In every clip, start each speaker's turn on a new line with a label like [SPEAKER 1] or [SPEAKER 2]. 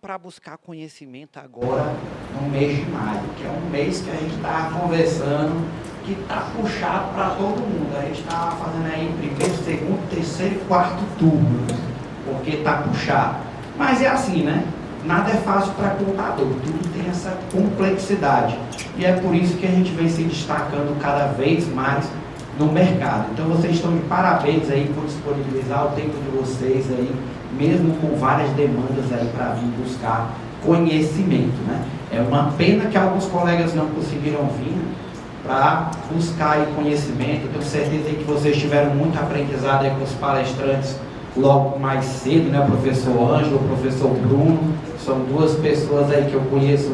[SPEAKER 1] para buscar conhecimento agora no mês de maio, que é um mês que a gente está conversando, que está puxado para todo mundo. A gente está fazendo aí primeiro, segundo, terceiro e quarto turno, porque está puxado. Mas é assim, né? Nada é fácil para contador, tudo tem essa complexidade. E é por isso que a gente vem se destacando cada vez mais no mercado. Então vocês estão de parabéns aí por disponibilizar o tempo de vocês aí, mesmo com várias demandas aí para vir buscar conhecimento, né? É uma pena que alguns colegas não conseguiram vir para buscar aí conhecimento. Eu tenho certeza aí que vocês tiveram muito aprendizado aí com os palestrantes logo mais cedo, né? O professor Ângelo, o professor Bruno, são duas pessoas aí que eu conheço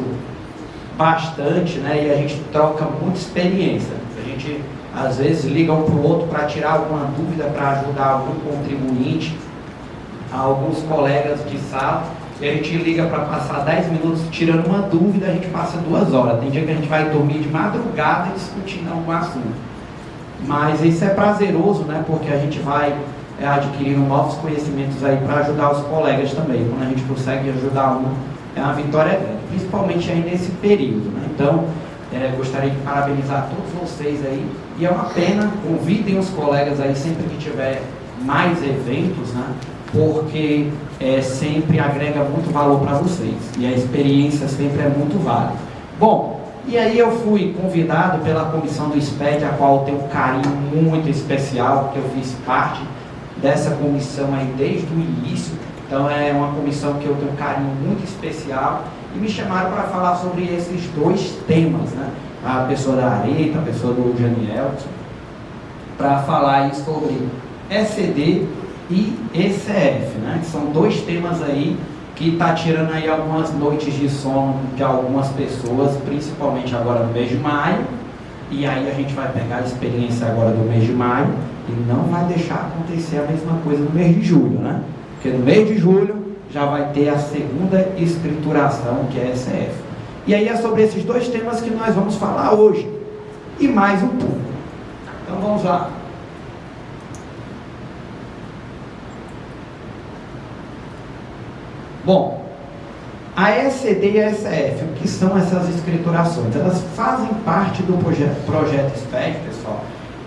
[SPEAKER 1] bastante, né? E a gente troca muita experiência. A gente às vezes liga um para o outro para tirar alguma dúvida, para ajudar algum contribuinte, alguns colegas de sala, e a gente liga para passar 10 minutos tirando uma dúvida, a gente passa 2 horas. Tem dia que a gente vai dormir de madrugada discutindo algum assunto. Mas isso é prazeroso, né? Porque a gente vai adquirindo novos conhecimentos aí para ajudar os colegas também. Quando a gente consegue ajudar um, é uma vitória grande, principalmente aí nesse período, né? Então, gostaria de parabenizar todos vocês aí, e é uma pena, convidem os colegas aí sempre que tiver mais eventos, né? Porque sempre agrega muito valor para vocês, e a experiência sempre é muito válida. Bom, e aí eu fui convidado pela comissão do SPED, a qual eu tenho um carinho muito especial, porque eu fiz parte dessa comissão aí desde o início. Então é uma comissão que eu tenho um carinho muito especial, e me chamaram para falar sobre esses 2 temas, né? A pessoa da Areta, a pessoa do Janiel, para falar aí sobre ECD e ECF, né? Que são 2 temas aí que está tirando aí algumas noites de sono de algumas pessoas, principalmente agora no mês de maio. E aí a gente vai pegar a experiência agora do mês de maio e não vai deixar acontecer a mesma coisa no mês de julho, né? Porque no mês de julho já vai ter a segunda escrituração, que é a ECF. E aí é sobre esses 2 temas que nós vamos falar hoje, e mais um pouco. Então vamos lá. Bom, a ECD e a ECF, o que são essas escriturações? Elas fazem parte do projeto SPED, pessoal.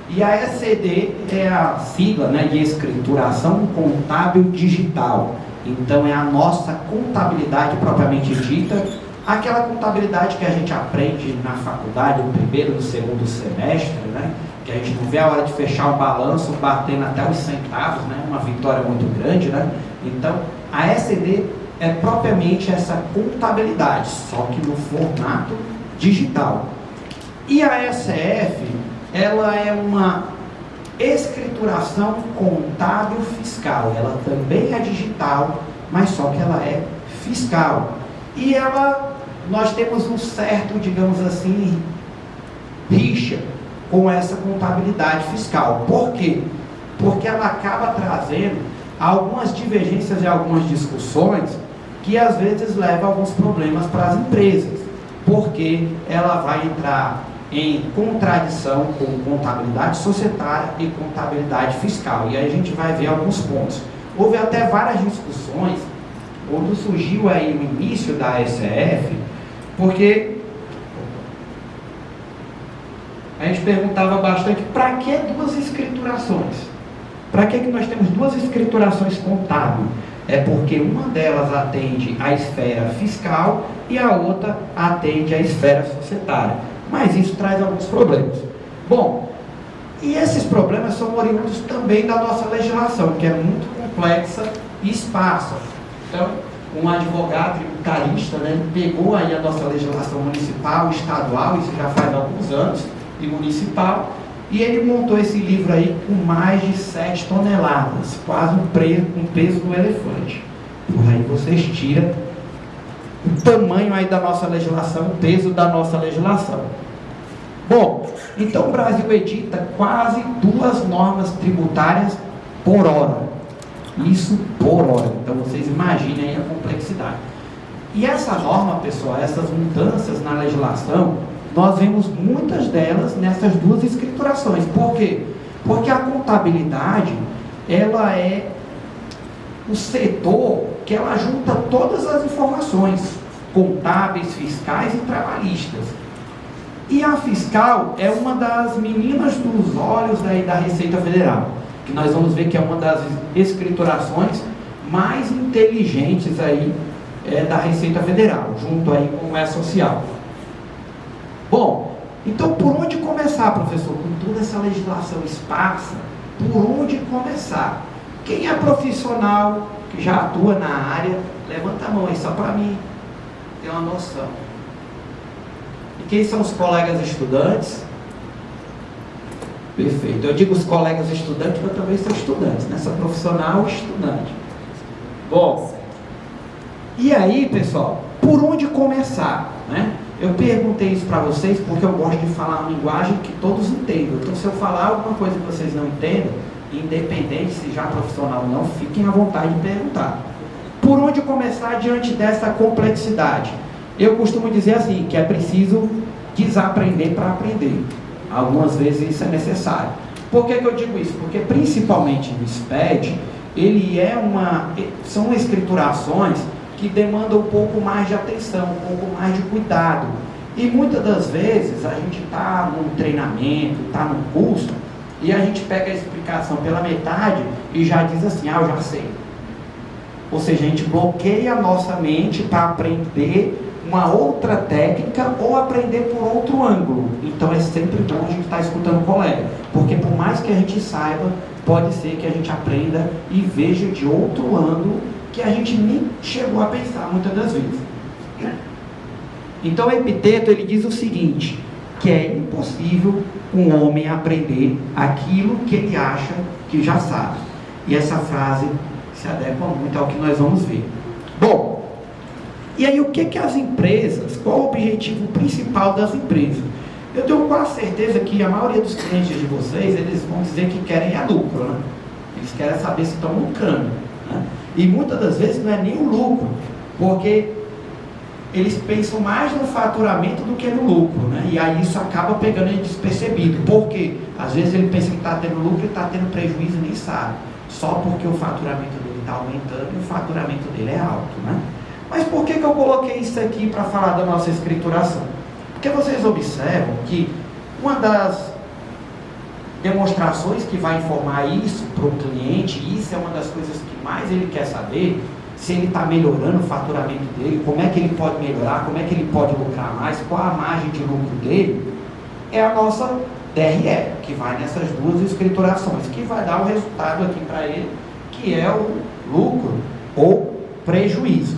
[SPEAKER 1] E a ECD é a sigla, né, de escrituração contábil digital. Então é a nossa contabilidade propriamente dita, aquela contabilidade que a gente aprende na faculdade, no primeiro, no segundo semestre, né? Que a gente não vê a hora de fechar o balanço, batendo até os centavos, né? Uma vitória muito grande, né? Então a ECD é propriamente essa contabilidade, só que no formato digital. E a ECF, ela é uma escrituração contábil fiscal. Ela também é digital, mas só que ela é fiscal. E nós temos um certo, digamos assim, rixa com essa contabilidade fiscal. Por quê? Porque ela acaba trazendo algumas divergências e algumas discussões que às vezes levam a alguns problemas para as empresas, porque ela vai entrar em contradição com contabilidade societária e contabilidade fiscal. E aí a gente vai ver alguns pontos. Houve até várias discussões quando surgiu aí o início da ECF, porque a gente perguntava bastante, para que 2 escriturações? Para que nós temos 2 escriturações contábeis? É porque uma delas atende à esfera fiscal e a outra atende à esfera societária. Mas isso traz alguns problemas. Bom, e esses problemas são oriundos também da nossa legislação, que é muito complexa e esparsa. Então, um advogado tributarista, né, pegou aí a nossa legislação municipal, estadual, isso já faz alguns anos, e municipal, e ele montou esse livro aí com mais de 7 toneladas, quase um peso do elefante. Por aí vocês tiram o tamanho aí da nossa legislação, o peso da nossa legislação. Bom, então o Brasil edita quase 2 normas tributárias por hora. Isso por hora. Então vocês imaginem aí a complexidade. E essa norma, pessoal, essas mudanças na legislação, nós vemos muitas delas nessas 2 escriturações. Por quê? Porque a contabilidade, ela é o setor que ela junta todas as informações contábeis, fiscais e trabalhistas. E a fiscal é uma das meninas dos olhos daí da Receita Federal, que nós vamos ver que é uma das escriturações mais inteligentes aí da Receita Federal, junto aí com o E-Social. Bom, então por onde começar, professor? Com toda essa legislação esparsa, por onde começar? Quem é profissional que já atua na área, levanta a mão aí só para mim ter uma noção. E quem são os colegas estudantes? Perfeito. Eu digo os colegas estudantes, porque eu também sou estudante, né? Sou profissional e estudante. Bom, e aí, pessoal, por onde começar, né? Eu perguntei isso para vocês porque eu gosto de falar uma linguagem que todos entendam. Então, se eu falar alguma coisa que vocês não entendam, independente se já profissional ou não, fiquem à vontade de perguntar. Por onde começar diante dessa complexidade? Eu costumo dizer assim, que é preciso desaprender para aprender. Algumas vezes isso é necessário. Por que eu digo isso? Porque principalmente no SPED, são escriturações que demandam um pouco mais de atenção, um pouco mais de cuidado. E muitas das vezes a gente está num treinamento, está num curso, e a gente pega a explicação pela metade e já diz assim, eu já sei. Ou seja, a gente bloqueia a nossa mente para aprender uma outra técnica ou aprender por outro ângulo. Então é sempre bom a gente estar escutando o colega, porque por mais que a gente saiba, pode ser que a gente aprenda e veja de outro ângulo que a gente nem chegou a pensar muitas das vezes. Então Epiteto ele diz o seguinte, que é impossível um homem aprender aquilo que ele acha que já sabe. E essa frase se adequa muito ao que nós vamos ver. Bom, e aí o que as empresas, qual o objetivo principal das empresas? Eu tenho quase certeza que a maioria dos clientes de vocês, eles vão dizer que querem a lucro, né? Eles querem saber se estão lucrando, né? E muitas das vezes não é nem o lucro, porque eles pensam mais no faturamento do que no lucro, né? E aí isso acaba pegando ele despercebido. Por quê? Às vezes ele pensa que está tendo lucro e está tendo prejuízo e nem sabe. Só porque o faturamento dele está aumentando e o faturamento dele é alto, né? Mas por que eu coloquei isso aqui para falar da nossa escrituração? Porque vocês observam que uma das demonstrações que vai informar isso para o cliente, e isso é uma das coisas que mais ele quer saber, se ele está melhorando o faturamento dele, como é que ele pode melhorar, como é que ele pode lucrar mais, qual a margem de lucro dele, é a nossa DRE, que vai nessas duas escriturações, que vai dar o resultado aqui para ele, que é o lucro ou prejuízo.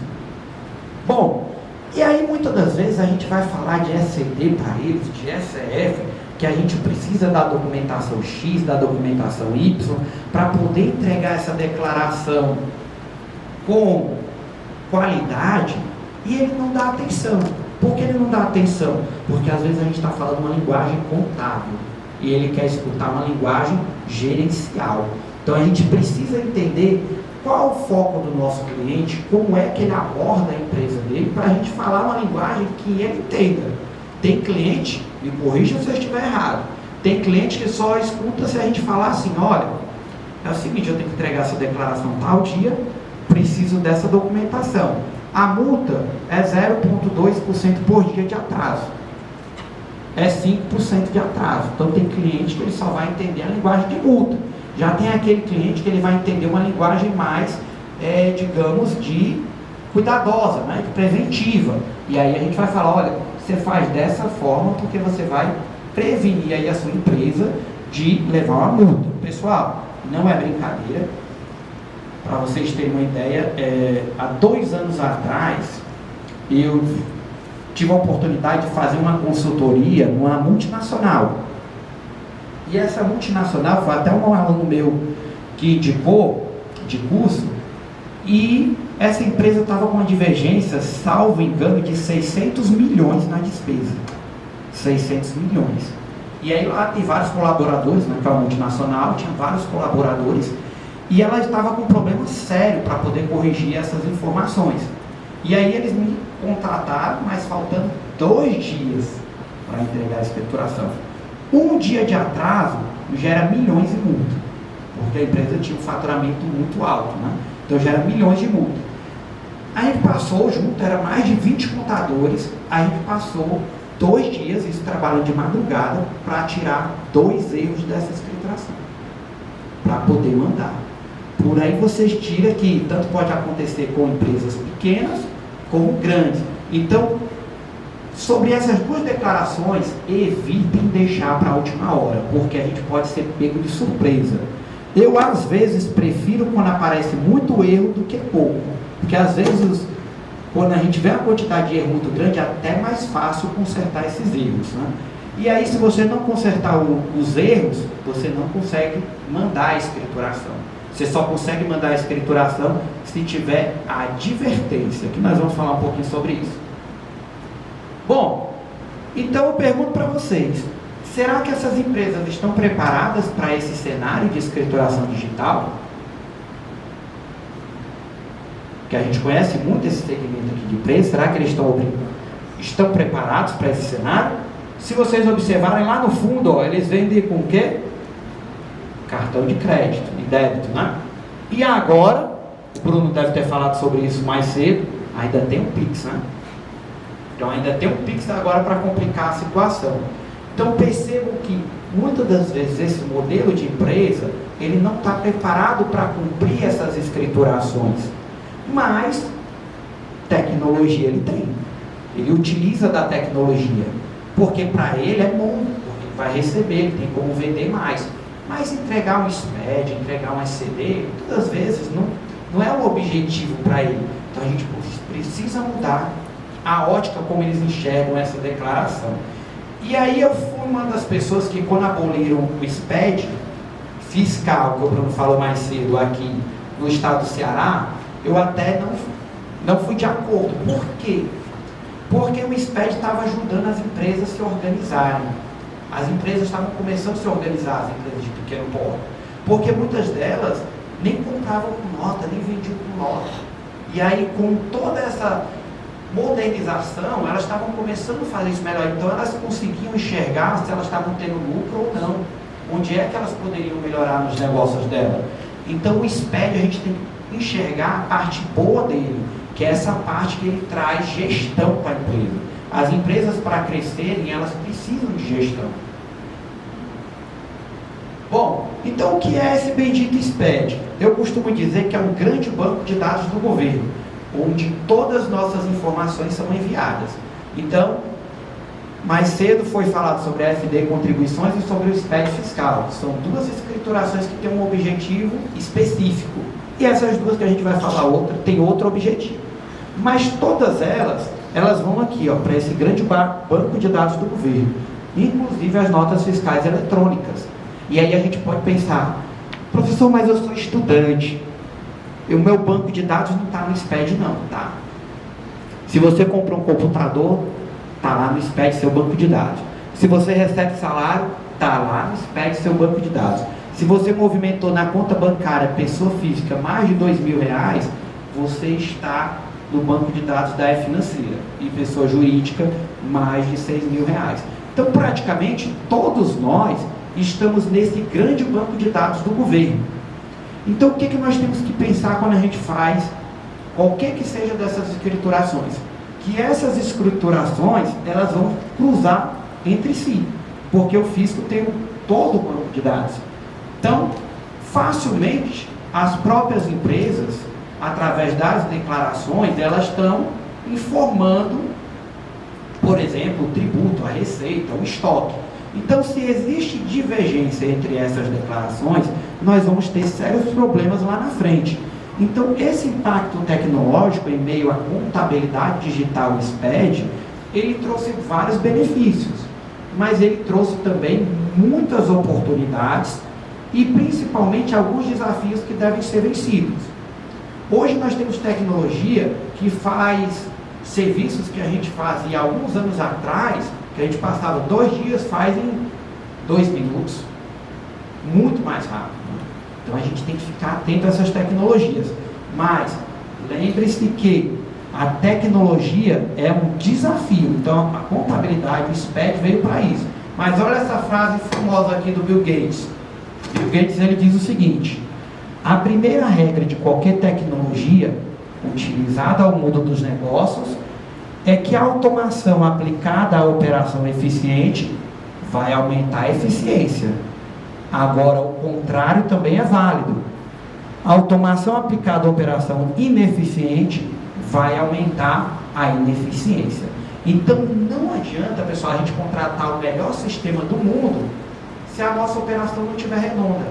[SPEAKER 1] Bom, e aí muitas das vezes a gente vai falar de SCD para eles, de SCF, que a gente precisa da documentação X, da documentação Y, para poder entregar essa declaração com qualidade, e ele não dá atenção. Por que ele não dá atenção? Porque às vezes a gente está falando uma linguagem contábil, e ele quer escutar uma linguagem gerencial. Então a gente precisa entender qual o foco do nosso cliente, como é que ele aborda a empresa dele, para a gente falar uma linguagem que ele entenda. Tem cliente, me corrija se eu estiver errado, tem cliente que só escuta se a gente falar assim, olha, é o seguinte, eu tenho que entregar essa declaração tal dia, preciso dessa documentação. A multa é 0,2% por dia de atraso. É 5% de atraso. Então tem cliente que ele só vai entender a linguagem de multa. Já tem aquele cliente que ele vai entender uma linguagem mais, digamos, de cuidadosa, né, de preventiva. E aí a gente vai falar, olha, você faz dessa forma porque você vai prevenir aí a sua empresa de levar uma multa. Pessoal, não é brincadeira. Para vocês terem uma ideia, há 2 anos atrás, eu tive a oportunidade de fazer uma consultoria numa multinacional. E essa multinacional, foi até um aluno meu que indicou de curso, e essa empresa estava com uma divergência, salvo engano, de 600 milhões na despesa. 600 milhões. E aí lá tem vários colaboradores, né, que é uma multinacional, tinha vários colaboradores, e ela estava com um problema sério para poder corrigir essas informações. E aí eles me contrataram, mas faltando 2 dias para entregar a escrituração. 1 dia de atraso gera milhões de multa, porque a empresa tinha um faturamento muito alto, né? Então gera milhões de multa. A gente passou junto, era mais de 20 contadores, a gente passou 2 dias, isso trabalhando de madrugada, para tirar 2 erros dessa escrituração, para poder mandar. Por aí vocês tiram que tanto pode acontecer com empresas pequenas como grandes. Então, sobre essas 2 declarações, evitem deixar para a última hora, porque a gente pode ser pego de surpresa. Eu, às vezes, prefiro quando aparece muito erro do que pouco, porque às vezes, quando a gente vê uma quantidade de erro muito grande, é até mais fácil consertar esses erros, né? E aí, se você não consertar os erros, você não consegue mandar a escrituração. Você só consegue mandar a escrituração se tiver a advertência, que nós vamos falar um pouquinho sobre isso. Bom, então eu pergunto para vocês, será que essas empresas estão preparadas para esse cenário de escrituração digital? Que a gente conhece muito esse segmento aqui de empresa, será que eles estão preparados para esse cenário? Se vocês observarem lá no fundo, ó, eles vendem com o quê? Cartão de crédito e débito, né? E agora, o Bruno deve ter falado sobre isso mais cedo, ainda tem um Pix, né? Então ainda tem um Pix agora para complicar a situação. Então percebam que muitas das vezes esse modelo de empresa, ele não está preparado para cumprir essas escriturações. Mas tecnologia ele tem. Ele utiliza da tecnologia. Porque para ele é bom, porque ele vai receber, ele tem como vender mais. Mas entregar um SPED, entregar um SCD, muitas das vezes não é o objetivo para ele. Então a gente precisa mudar a ótica como eles enxergam essa declaração. E aí eu fui uma das pessoas que, quando aboliram o SPED fiscal, que o Bruno falou mais cedo aqui no estado do Ceará, eu até não fui de acordo. Por quê? Porque o SPED estava ajudando as empresas a se organizarem. As empresas estavam começando a se organizar, as empresas de pequeno porte. Porque muitas delas nem compravam com nota, nem vendiam com nota. E aí, com toda essa modernização, elas estavam começando a fazer isso melhor. Então, elas conseguiam enxergar se elas estavam tendo lucro ou não. Onde é que elas poderiam melhorar nos negócios dela. Então, o SPED, a gente tem que enxergar a parte boa dele, que é essa parte que ele traz gestão para a empresa. As empresas, para crescerem, elas precisam de gestão. Bom, então o que é esse bendito SPED? Eu costumo dizer que é um grande banco de dados do governo, onde todas as nossas informações são enviadas. Então, mais cedo foi falado sobre a FD contribuições e sobre o SPED fiscal. São 2 escriturações que têm um objetivo específico. E essas 2 que a gente vai falar outra, tem outro objetivo. Mas todas elas vão aqui, ó, para esse grande banco de dados do governo, inclusive as notas fiscais eletrônicas. E aí a gente pode pensar, professor, mas eu sou estudante, o meu banco de dados não está no SPED não, tá? Se você comprou um computador, está lá no SPED seu banco de dados. Se você recebe salário, está lá no SPED seu banco de dados. Se você movimentou na conta bancária pessoa física mais de R$2.000, você está no banco de dados da E-Financeira, e pessoa jurídica mais de R$6.000. Então, praticamente, todos nós estamos nesse grande banco de dados do governo. Então, o que nós temos que pensar quando a gente faz qualquer que seja dessas escriturações? Que essas escriturações, elas vão cruzar entre si, porque o fisco tem todo o banco de dados. Então, facilmente, as próprias empresas, através das declarações, elas estão informando, por exemplo, o tributo, a receita, o estoque. Então, se existe divergência entre essas declarações, nós vamos ter sérios problemas lá na frente. Então, esse impacto tecnológico em meio à contabilidade digital SPED, ele trouxe vários benefícios, mas ele trouxe também muitas oportunidades e principalmente alguns desafios que devem ser vencidos. Hoje nós temos tecnologia que faz serviços que a gente fazia alguns anos atrás, que a gente passava 2 dias, faz em 2 minutos, muito mais rápido. Então a gente tem que ficar atento a essas tecnologias. Mas lembre-se que a tecnologia é um desafio. Então a contabilidade, o SPED veio para isso. Mas olha essa frase famosa aqui do Bill Gates. Bill Gates, ele diz o seguinte: a primeira regra de qualquer tecnologia utilizada ao mundo dos negócios, é que a automação aplicada à operação eficiente vai aumentar a eficiência. Agora, o contrário também é válido. A automação aplicada à operação ineficiente vai aumentar a ineficiência. Então, não adianta, pessoal, a gente contratar o melhor sistema do mundo se a nossa operação não estiver redonda,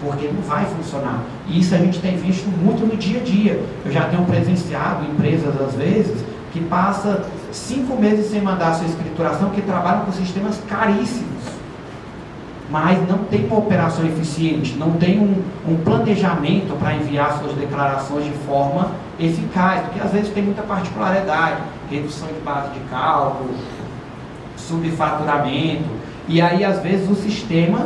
[SPEAKER 1] porque não vai funcionar. E isso a gente tem visto muito no dia a dia. Eu já tenho presenciado empresas, às vezes, que passa 5 meses sem mandar a sua escrituração, que trabalham com sistemas caríssimos, mas não tem uma operação eficiente, não tem um planejamento para enviar suas declarações de forma eficaz, porque às vezes tem muita particularidade, redução de base de cálculo, subfaturamento, e aí às vezes o sistema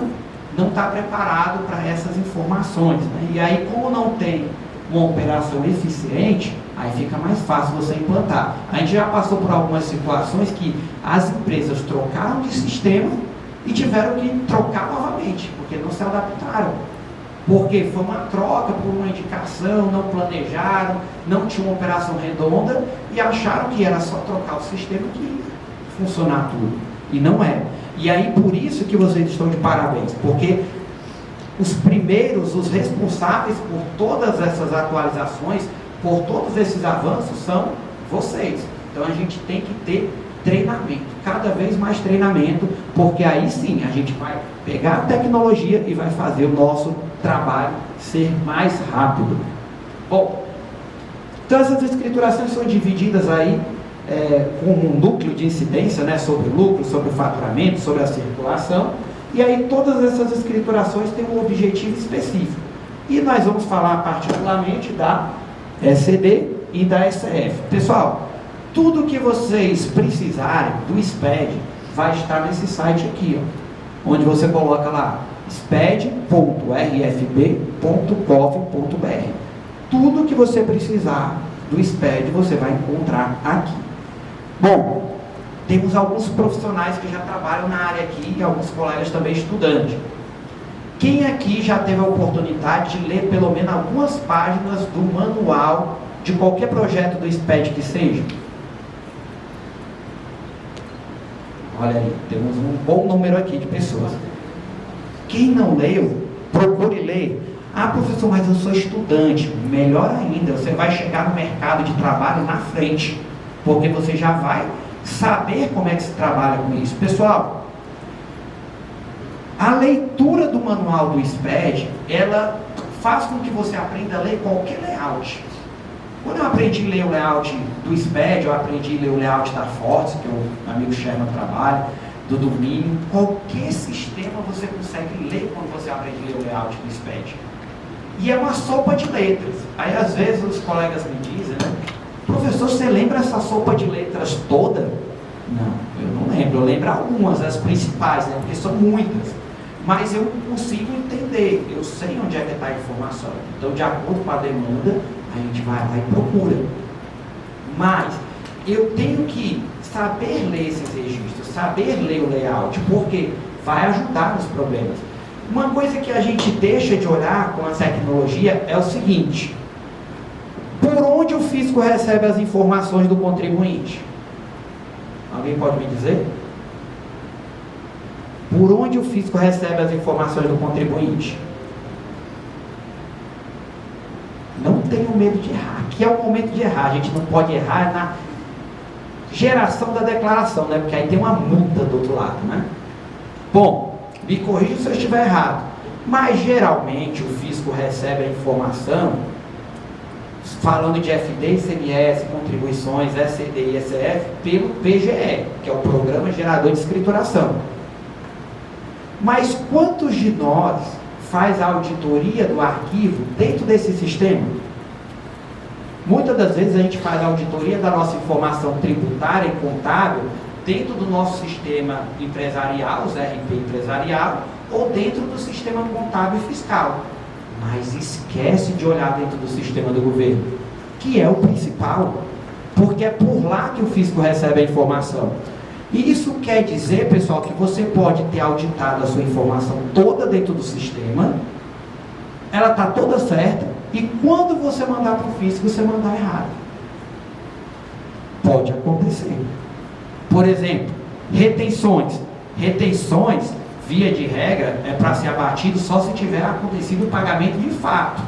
[SPEAKER 1] não está preparado para essas informações, né? E aí, como não tem uma operação eficiente, aí fica mais fácil você implantar. A gente já passou por algumas situações que as empresas trocaram de sistema e tiveram que trocar novamente, porque não se adaptaram. Porque foi uma troca por uma indicação, não planejaram, não tinha uma operação redonda e acharam que era só trocar o sistema que ia funcionar tudo. E não é. E aí, por isso que vocês estão de parabéns, porque os primeiros, os responsáveis por todas essas atualizações, por todos esses avanços, são vocês. Então, a gente tem que ter treinamento, cada vez mais treinamento, porque aí sim, a gente vai pegar a tecnologia e vai fazer o nosso trabalho ser mais rápido. Bom, então essas escriturações são divididas aí com um núcleo de incidência, né, sobre o lucro, sobre o faturamento, sobre a circulação, e aí todas essas escriturações têm um objetivo específico. E nós vamos falar particularmente da SCD e da SCF. Pessoal, tudo que vocês precisarem do SPED vai estar nesse site aqui, ó, onde você coloca lá sped.rfb.gov.br. Tudo que você precisar do SPED você vai encontrar aqui. Bom, temos alguns profissionais que já trabalham na área aqui e alguns colegas também estudantes. Quem aqui já teve a oportunidade de ler pelo menos algumas páginas do manual de qualquer projeto do SPED que seja? Olha aí, temos um bom número aqui de pessoas. Quem não leu, procure ler. Ah, professor, mas eu sou estudante. Melhor ainda, você vai chegar no mercado de trabalho na frente, porque você já vai saber como é que se trabalha com isso. Pessoal, a leitura do manual do SPED, ela faz com que você aprenda a ler qualquer layout. Quando eu aprendi a ler o layout do SPED, eu aprendi a ler o layout da Fortes, que o amigo Sherman trabalha, do domínio, qualquer sistema você consegue ler quando você aprende a ler o layout do SPED. E é uma sopa de letras. Aí às vezes os colegas me dizem, né, professor, você lembra essa sopa de letras toda? Não, eu não lembro. Eu lembro algumas, as principais, né, porque são muitas. Mas eu consigo entender, eu sei onde é que está a informação. Então, de acordo com a demanda, a gente vai lá e procura. Mas eu tenho que saber ler esses registros, saber ler o layout, porque vai ajudar nos problemas. Uma coisa que a gente deixa de olhar com a tecnologia é o seguinte: por onde o fisco recebe as informações do contribuinte? Alguém pode me dizer? Por onde o fisco recebe as informações do contribuinte? Não tenham medo de errar. Aqui é o momento de errar. A gente não pode errar na geração da declaração, né? Porque aí tem uma multa do outro lado, né? Bom, me corrija se eu estiver errado, mas geralmente o fisco recebe a informação, falando de FD, ICMS, contribuições, SCD e SF, pelo PGE, que é o Programa Gerador de Escrituração. Mas quantos de nós faz a auditoria do arquivo dentro desse sistema? Muitas das vezes a gente faz a auditoria da nossa informação tributária e contábil dentro do nosso sistema empresarial, os RP empresarial, ou dentro do sistema contábil e fiscal. Mas esquece de olhar dentro do sistema do governo, que é o principal, porque é por lá que o fisco recebe a informação. E isso quer dizer, pessoal, que você pode ter auditado a sua informação toda dentro do sistema, ela está toda certa, e quando você mandar para o fisco, você mandar errado. Pode acontecer. Por exemplo, retenções. Retenções, via de regra, é para ser abatido só se tiver acontecido o pagamento de fato.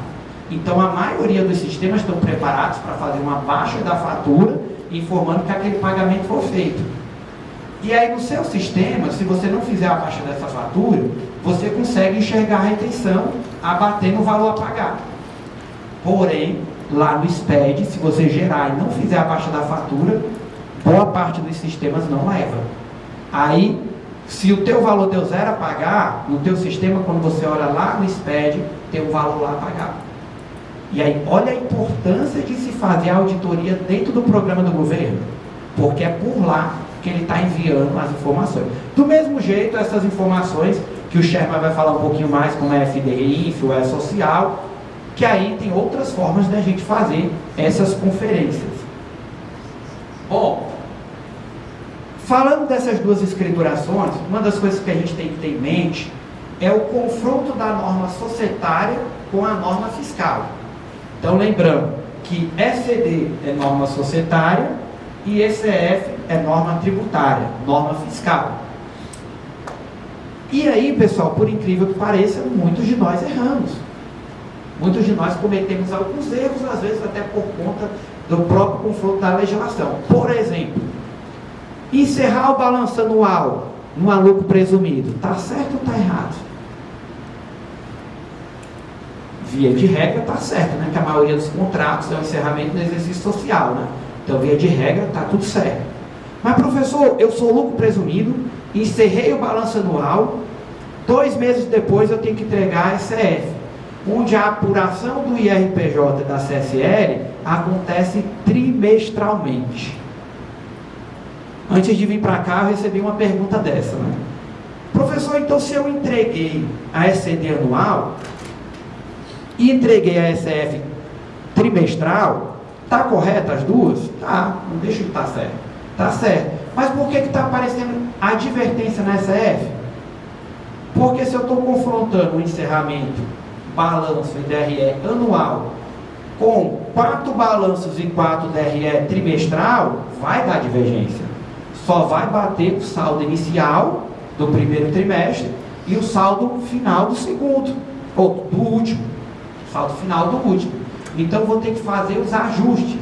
[SPEAKER 1] Então, a maioria dos sistemas estão preparados para fazer uma baixa da fatura, informando que aquele pagamento foi feito. E aí, no seu sistema, se você não fizer a baixa dessa fatura, você consegue enxergar a retenção, abatendo o valor a pagar. Porém, lá no SPED, se você gerar e não fizer a baixa da fatura, boa parte dos sistemas não leva. Aí, se o teu valor deu zero a pagar, no teu sistema, quando você olha lá no SPED, tem um valor lá a pagar. E aí, olha a importância de se fazer a auditoria dentro do programa do governo, porque é por lá que ele está enviando as informações. Do mesmo jeito, essas informações, que o Sherman vai falar um pouquinho mais, como é FDI, o social, que aí tem outras formas da gente fazer essas conferências. Bom, falando dessas duas escriturações, uma das coisas que a gente tem que ter em mente é o confronto da norma societária com a norma fiscal. Então, lembrando que ECD é norma societária e ECF é norma tributária, norma fiscal. E aí, pessoal, por incrível que pareça, muitos de nós erramos. Muitos de nós cometemos alguns erros, às vezes até por conta do próprio confronto da legislação. Por exemplo, encerrar o balanço anual no lucro presumido, está certo ou está errado? Via de regra está certo, né? Que a maioria dos contratos é o encerramento do exercício social, né? Então, via de regra, está tudo certo. Mas, professor, eu sou lucro presumido, encerrei o balanço anual, 2 meses depois eu tenho que entregar a ECF, onde a apuração do IRPJ da CSL acontece trimestralmente. Antes de vir para cá, eu recebi uma pergunta dessa, né? Professor, então se eu entreguei a ECD anual e entreguei a ECF trimestral, está correto as duas? Tá, não deixa de estar certo. Está certo. Mas por que está aparecendo advertência na ECF? Porque se eu estou confrontando o encerramento, balanço e DRE anual com 4 balanços e 4 DRE trimestral, vai dar divergência. Só vai bater o saldo inicial do primeiro trimestre e o saldo final do segundo, ou do último. Saldo final do último. Então, vou ter que fazer os ajustes.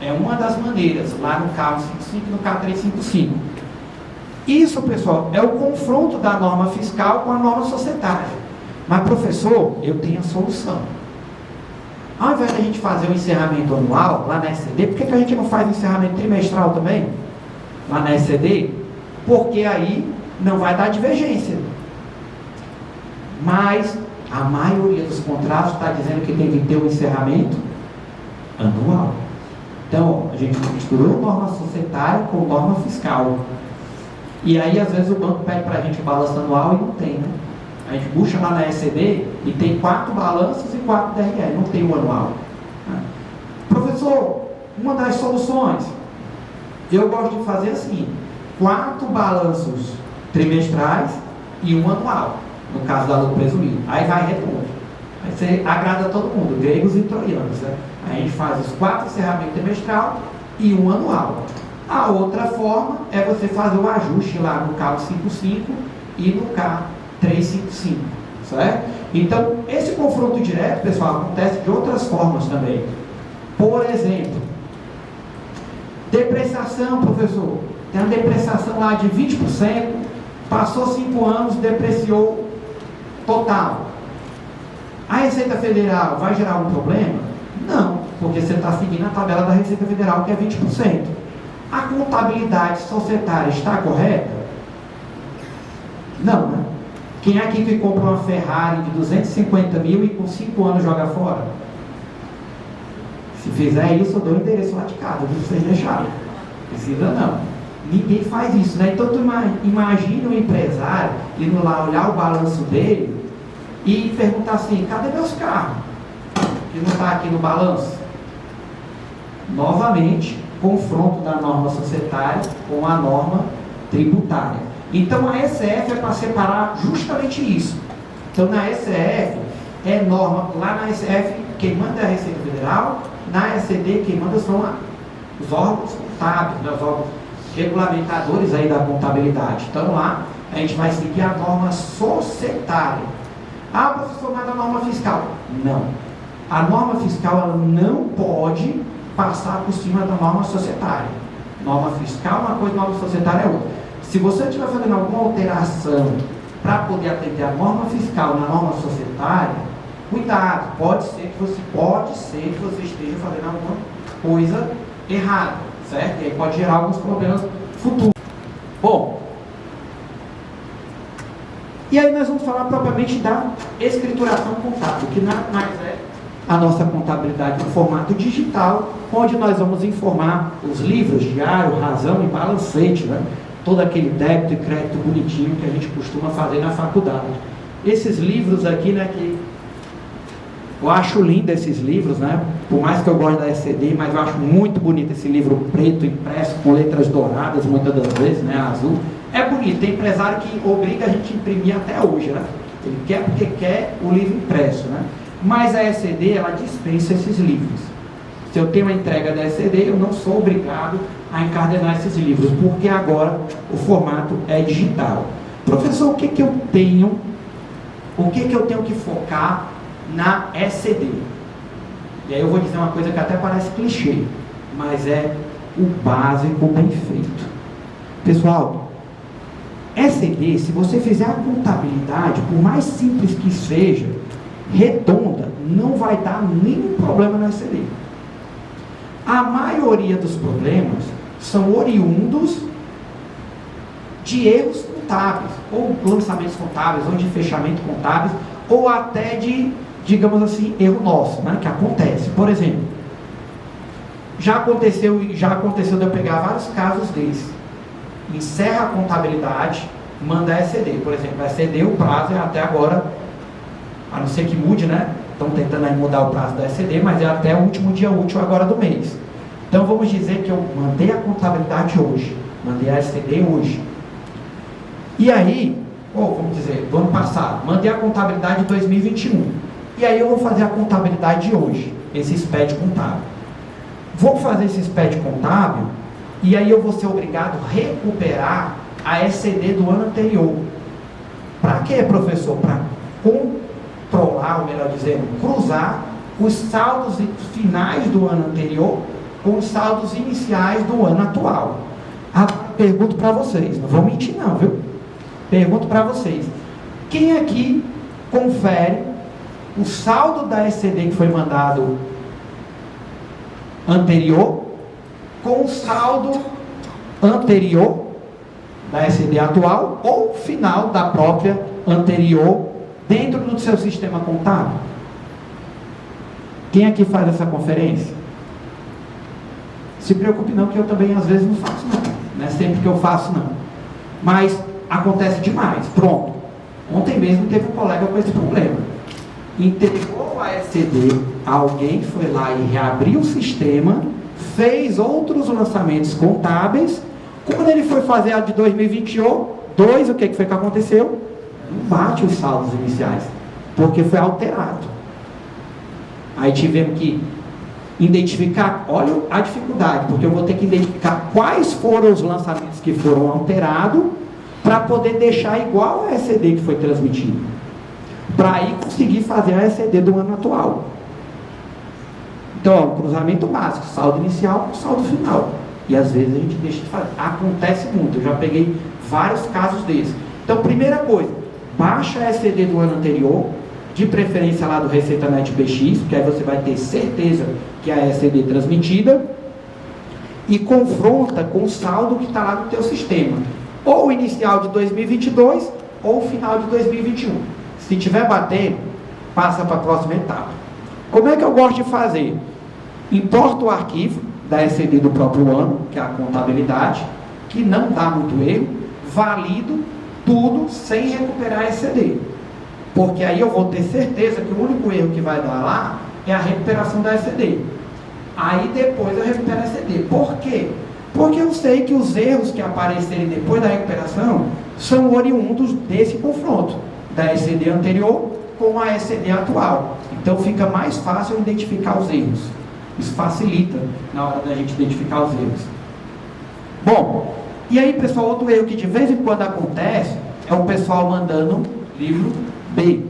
[SPEAKER 1] É uma das maneiras, lá no K155 e no K355. Isso, pessoal, é o confronto da norma fiscal com a norma societária. Mas, professor, eu tenho a solução. Ao invés de a gente fazer o encerramento anual, lá na ECD, por que a gente não faz o encerramento trimestral também? Lá na ECD? Porque aí não vai dar divergência. Mas a maioria dos contratos está dizendo que tem que ter um encerramento anual. Então, a gente misturou norma societária com norma fiscal. E aí, às vezes, o banco pede para a gente balanço anual e não tem, né? A gente puxa lá na ECD e tem 4 balanços e 4 DRE, não tem o anual. Professor, uma das soluções, eu gosto de fazer assim, 4 balanços trimestrais e um anual, no caso da lucro presumido. Aí vai redondo. Aí você agrada todo mundo, gregos e troianos, né? Aí a gente faz os 4 encerramentos trimestral e um anual. A outra forma é você fazer o ajuste lá no K155 e no K355, certo? Então, esse confronto direto, pessoal, acontece de outras formas também. Por exemplo, depreciação, professor. Tem uma depreciação lá de 20%, passou 5 anos, depreciou total. A Receita Federal vai gerar um problema? Não, porque você está seguindo a tabela da Receita Federal, que é 20%. A contabilidade societária está correta? Não, né? Quem é aqui que compra uma Ferrari de 250 mil e com 5 anos joga fora? Se fizer isso, eu dou o endereço lá de casa, viu? Vocês deixaram. Precisa não. Ninguém faz isso, né? Então, tu imagina um empresário indo lá olhar o balanço dele e perguntar assim, cadê meus carros? Que não está aqui no balanço. Novamente, confronto da norma societária com a norma tributária. Então, a ECF é para separar justamente isso. Então, na ECF, é norma, lá na ECF, quem manda é a Receita Federal, na ECD quem manda são os órgãos contábeis, né, os órgãos regulamentadores aí da contabilidade. Então lá a gente vai seguir a norma societária. Ah, professor, mas a norma fiscal? Não. A norma fiscal ela não pode passar por cima da norma societária. Norma fiscal é uma coisa, norma societária é outra. Se você estiver fazendo alguma alteração para poder atender a norma fiscal na norma societária, cuidado, pode ser que você esteja fazendo alguma coisa errada, certo? E aí pode gerar alguns problemas futuros. Bom, e aí nós vamos falar propriamente da escrituração contábil, que nada mais é a nossa contabilidade no formato digital, onde nós vamos informar os livros, diário, razão e balancete, né? Todo aquele débito e crédito bonitinho que a gente costuma fazer na faculdade. Esses livros aqui, né, que eu acho lindo esses livros, né? Por mais que eu goste da ECD, mas eu acho muito bonito esse livro preto, impresso, com letras douradas, muitas das vezes, né? Azul. É bonito, tem empresário que obriga a gente a imprimir até hoje, né? Ele quer porque quer o livro impresso, né? Mas a ECD, ela dispensa esses livros. Se eu tenho a entrega da ECD, eu não sou obrigado a encadernar esses livros, porque agora o formato é digital. Professor, o que eu tenho que focar na ECD? E aí eu vou dizer uma coisa que até parece clichê, mas é o básico bem feito. Pessoal, ECD, se você fizer a contabilidade, por mais simples que seja, redonda, não vai dar nenhum problema na ECD. A maioria dos problemas são oriundos de erros contábeis, ou lançamentos contábeis, ou de fechamento contábeis, ou até de, digamos assim, erro nosso, né, que acontece. Por exemplo, já aconteceu de eu pegar vários casos desses. Encerra a contabilidade, manda a ECD. Por exemplo, a ECD, o prazo é até agora, a não ser que mude, né? Estão tentando aí mudar o prazo da ECD, mas é até o último dia útil agora do mês. Então vamos dizer que eu mandei a contabilidade hoje, mandei a ECD hoje. E aí, vamos dizer, do ano passado, mandei a contabilidade de 2021. E aí eu vou fazer a contabilidade de hoje, esse SPED contábil. Vou fazer esse SPED contábil, e aí eu vou ser obrigado a recuperar a ECD do ano anterior. Para quê, professor? Para controlar, ou melhor dizendo, cruzar os saldos finais do ano anterior com os saldos iniciais do ano atual. Pergunto para vocês, não vou mentir não, viu? Pergunto para vocês, quem aqui confere o saldo da ECD que foi mandado anterior com o saldo anterior da ECD atual ou final da própria anterior dentro do seu sistema contábil? Quem aqui faz essa conferência? Se preocupe não, que eu também às vezes não faço não. Não é sempre que eu faço não. Mas acontece demais. Pronto. Ontem mesmo teve um colega com esse problema. Entregou a ECD, alguém foi lá e reabriu o sistema, fez outros lançamentos contábeis. Quando ele foi fazer a de 2022, o que foi que aconteceu? Não bate os saldos iniciais, porque foi alterado. Aí tivemos que identificar, olha a dificuldade, porque eu vou ter que identificar quais foram os lançamentos que foram alterados para poder deixar igual a ECD que foi transmitido, para aí conseguir fazer a ECD do ano atual. Então, cruzamento básico, saldo inicial, saldo final. E às vezes a gente deixa de fazer. Acontece muito, eu já peguei vários casos desses. Então, primeira coisa, baixa a ECD do ano anterior, de preferência lá do Receita Net BX, porque aí você vai ter certeza que é a ECD transmitida, e confronta com o saldo que está lá no teu sistema, ou o inicial de 2022, ou o final de 2021. Se tiver batendo, passa para a próxima etapa. Como é que eu gosto de fazer? Importa o arquivo da ECD do próprio ano, que é a contabilidade, que não dá muito erro, valido tudo sem recuperar a ECD. Porque aí eu vou ter certeza que o único erro que vai dar lá é a recuperação da ECD. Aí depois eu recupero a ECD. Por quê? Porque eu sei que os erros que aparecerem depois da recuperação são oriundos desse confronto da ECD anterior com a ECD atual. Então fica mais fácil identificar os erros. Isso facilita na hora da gente identificar os erros. Bom, e aí pessoal, outro erro que de vez em quando acontece é o pessoal mandando livro B,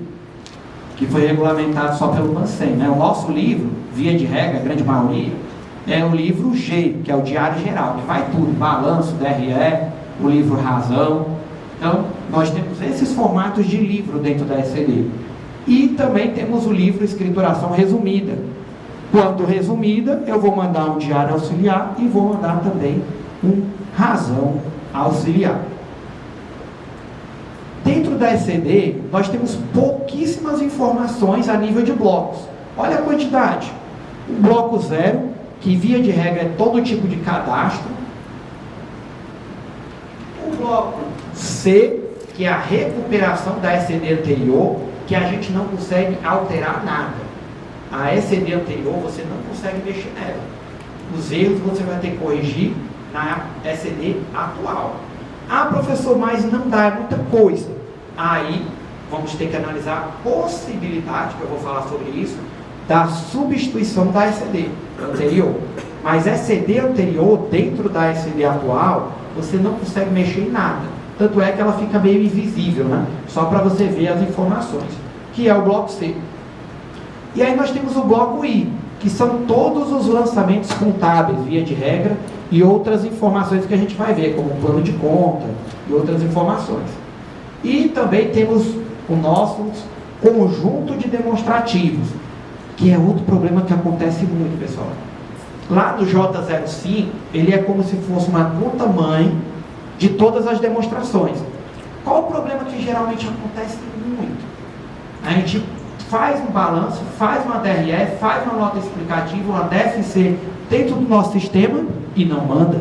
[SPEAKER 1] que foi regulamentado só pelo Bacen, né? O nosso livro, via de regra, a grande maioria, é o livro G, que é o Diário Geral, que vai tudo, balanço, DRE, o livro Razão. Então, nós temos esses formatos de livro dentro da ECD. E também temos o livro Escrituração Resumida. Quando resumida, eu vou mandar um diário auxiliar e vou mandar também um razão auxiliar. Dentro da ECD, nós temos pouquíssimas informações a nível de blocos. Olha a quantidade. O bloco 0, que via de regra é todo tipo de cadastro. O bloco C, que é a recuperação da ECD anterior, que a gente não consegue alterar nada. A ECD anterior, você não consegue mexer nela. Os erros você vai ter que corrigir na ECD atual. Ah, professor, mas não dá, é muita coisa. Aí, vamos ter que analisar a possibilidade, que eu vou falar sobre isso, da substituição da ECD anterior. Mas ECD anterior, dentro da ECD atual, você não consegue mexer em nada. Tanto é que ela fica meio invisível, né? Só para você ver as informações, que é o bloco C. E aí nós temos o bloco I, que são todos os lançamentos contábeis, via de regra, e outras informações que a gente vai ver, como o plano de conta e outras informações. E também temos o nosso conjunto de demonstrativos, que é outro problema que acontece muito, pessoal. Lá no J05, ele é como se fosse uma conta-mãe de todas as demonstrações. Qual o problema que geralmente acontece muito? A gente faz um balanço, faz uma DRE, faz uma nota explicativa, uma DFC dentro do nosso sistema e não manda.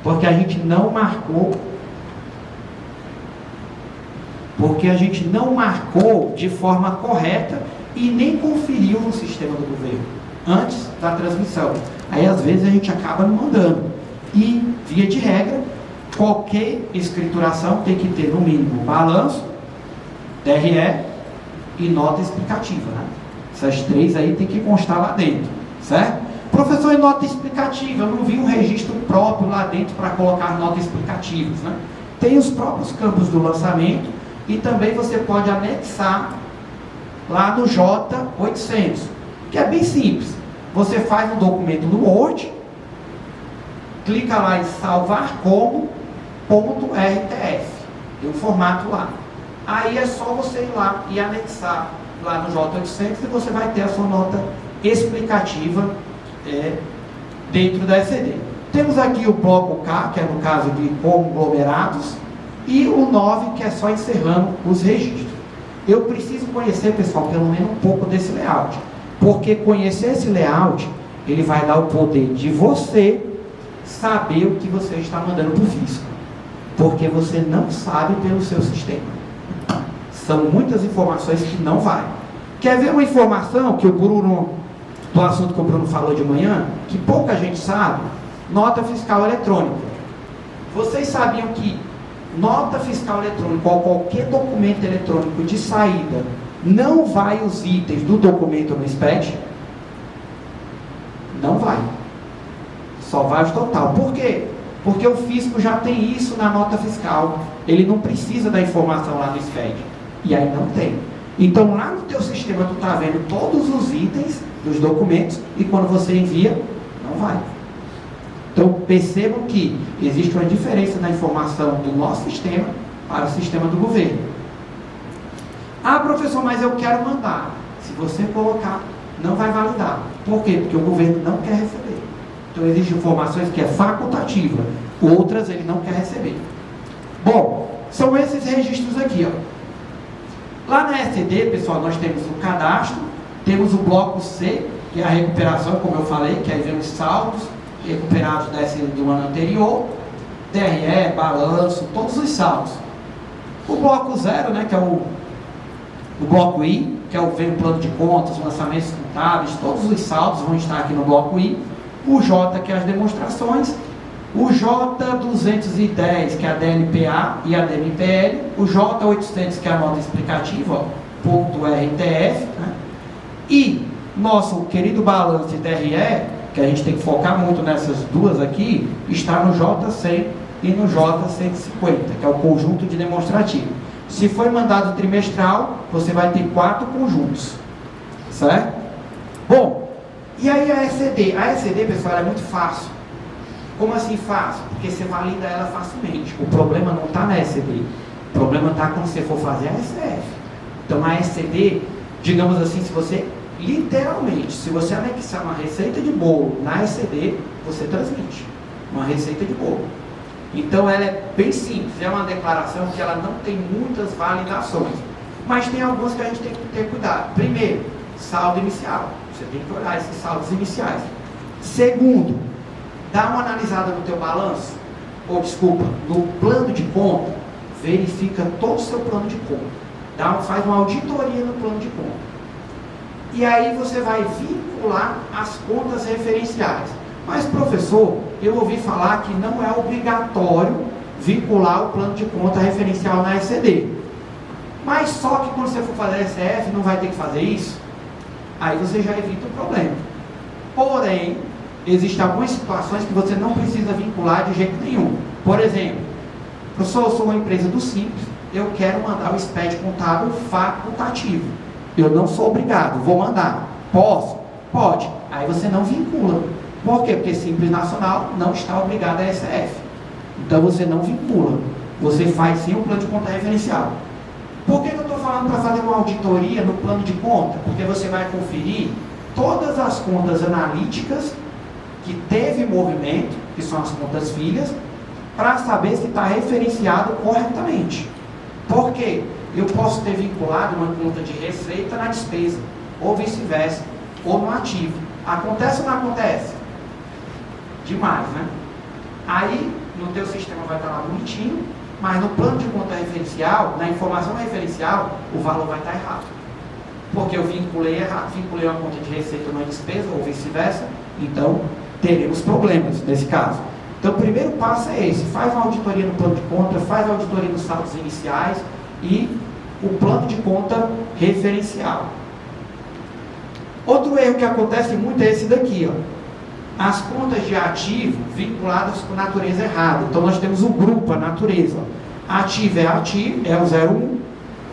[SPEAKER 1] Porque a gente não marcou. Porque a gente não marcou de forma correta e nem conferiu no sistema do governo antes da transmissão. Aí às vezes a gente acaba não mandando. E, via de regra, qualquer escrituração tem que ter no mínimo balanço, DRE e nota explicativa, né? Essas três aí tem que constar lá dentro, certo? Professor, e nota explicativa? Eu não vi um registro próprio lá dentro para colocar notas explicativas, né? Tem os próprios campos do lançamento e também você pode anexar lá no J800, que é bem simples. Você faz um documento no Word, clica lá em salvar como .rtf, tem um formato lá. Aí é só você ir lá e anexar lá no J800 e você vai ter a sua nota explicativa dentro da ECD. Temos aqui o bloco K, que é no caso de conglomerados, e o 9, que é só encerrando os registros. Eu preciso conhecer, pessoal, pelo menos um pouco desse layout, porque conhecer esse layout, ele vai dar o poder de você saber o que você está mandando para o fisco, porque você não sabe pelo seu sistema. São muitas informações que não vai. Quer ver uma informação que o Bruno, do assunto que o Bruno falou de manhã, que pouca gente sabe? Nota fiscal eletrônica. Vocês sabiam que nota fiscal eletrônica ou qualquer documento eletrônico de saída não vai os itens do documento no SPED? Não vai. Só vai os total. Por quê? Porque o fisco já tem isso na nota fiscal. Ele não precisa da informação lá no SPED. E aí não tem. Então lá no teu sistema tu está vendo todos os itens dos documentos e quando você envia, não vai. Então percebam que existe uma diferença na informação do nosso sistema para o sistema do governo. Ah, professor, mas eu quero mandar. Se você colocar, não vai validar. Por quê? Porque o governo não quer receber. Então existem informações que é facultativa, outras ele não quer receber. Bom, são esses registros aqui, ó. Lá na ECD, pessoal, nós temos o cadastro, temos o bloco C, que é a recuperação, como eu falei, que aí vem os saldos recuperados da ECD do ano anterior, DRE, balanço, todos os saldos. O bloco 0, né, que é o bloco I, que vem o plano de contas, lançamentos contábeis, todos os saldos vão estar aqui no bloco I. O J, que é as demonstrações. O J210, que é a DNPA e a DNPL, o J800, que é a nota explicativa, ó, ponto .rtf, né? E nosso querido balanço de TRE, que a gente tem que focar muito nessas duas aqui, está no J100 e no J150, que é o conjunto de demonstrativo. Se for mandado trimestral, você vai ter 4 conjuntos, certo? Bom, e aí a ECD? A ECD, pessoal, é muito fácil. Como assim fácil? Porque você valida ela facilmente. O problema não está na ECD. O problema está quando você for fazer a SF. Então a ECD, digamos assim, se você, literalmente, se você anexar uma receita de bolo na ECD, você transmite uma receita de bolo. Então ela é bem simples, é uma declaração que ela não tem muitas validações. Mas tem algumas que a gente tem que ter cuidado. Primeiro, saldo inicial. Você tem que olhar esses saldos iniciais. Segundo, dá uma analisada no teu balanço, ou desculpa, no plano de conta, verifica todo o seu plano de conta. Faz uma auditoria no plano de conta. E aí você vai vincular as contas referenciais. Mas, professor, eu ouvi falar que não é obrigatório vincular o plano de conta referencial na ECD. Mas só que quando você for fazer a SF, não vai ter que fazer isso? Aí você já evita o problema. Porém, existem algumas situações que você não precisa vincular de jeito nenhum. Por exemplo, professor, eu sou uma empresa do Simples, eu quero mandar o SPED contábil facultativo. Eu não sou obrigado, vou mandar. Posso? Pode. Aí você não vincula. Por quê? Porque Simples Nacional não está obrigado a SF. Então você não vincula. Você faz sim o plano de conta referencial. Por que eu estou falando para fazer uma auditoria no plano de conta? Porque você vai conferir todas as contas analíticas que teve movimento, que são as contas filhas, para saber se está referenciado corretamente. Por quê? Eu posso ter vinculado uma conta de receita na despesa, ou vice-versa, ou no ativo. Acontece ou não acontece? Demais, né? Aí, no teu sistema vai estar lá bonitinho, mas no plano de conta referencial, na informação referencial, o valor vai estar errado. Porque eu vinculei errado, vinculei uma conta de receita numa despesa, ou vice-versa, então teremos problemas nesse caso. Então o primeiro passo é esse, faz uma auditoria no plano de conta, faz a auditoria nos saldos iniciais e o plano de conta referencial. Outro erro que acontece muito é esse daqui, ó. As contas de ativo vinculadas com natureza errada. Então nós temos o grupo, a natureza. Ativo é o 01,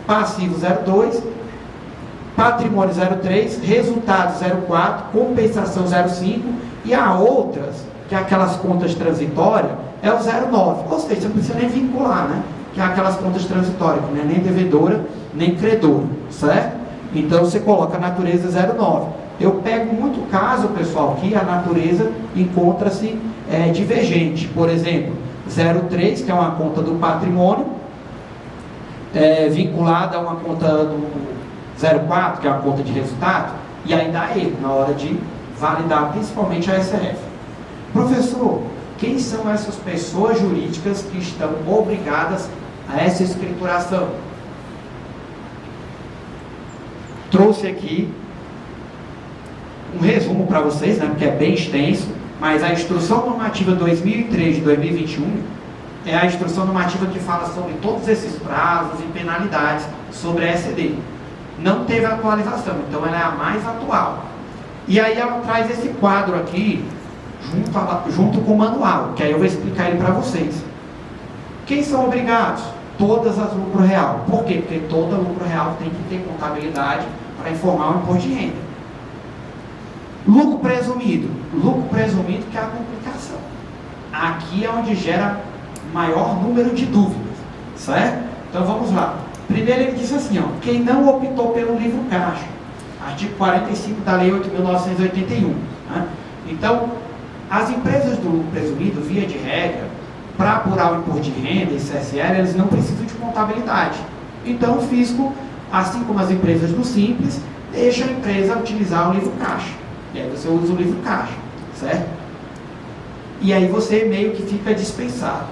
[SPEAKER 1] passivo 02, patrimônio 03, resultado 04, compensação 05 e a outras, que é aquelas contas transitórias, é o 09. Ou seja, você não precisa nem vincular, né? Que é aquelas contas transitórias, que não é nem devedora, nem credora, certo? Então você coloca a natureza 09. Eu pego muito caso, pessoal, que a natureza encontra-se divergente. Por exemplo, 03, que é uma conta do patrimônio, vinculada a uma conta do 04, que é uma conta de resultado, e aí dá erro na hora de validar, principalmente a SF. Professor, quem são essas pessoas jurídicas que estão obrigadas a essa escrituração? Trouxe aqui um resumo para vocês, né, porque é bem extenso, mas a Instrução Normativa 2003 de 2021 é a instrução normativa que fala sobre todos esses prazos e penalidades sobre a ECD. Não teve atualização, então ela é a mais atual. E aí ela traz esse quadro aqui, junto com o manual, que aí eu vou explicar ele para vocês. Quem são obrigados? Todas as lucro real. Por quê? Porque toda lucro real tem que ter contabilidade para informar o imposto de renda. Lucro presumido. Lucro presumido que é a complicação. Aqui é onde gera maior número de dúvidas, certo? Então vamos lá. Primeiro ele disse assim, ó, quem não optou pelo livro caixa, artigo 45 da Lei 8.981. Né? Então, as empresas do lucro presumido, via de regra, para apurar o imposto de renda e CSL, eles não precisam de contabilidade. Então o fisco, assim como as empresas do Simples, deixa a empresa utilizar o livro caixa. E aí você usa o livro caixa, certo? E aí você meio que fica dispensado.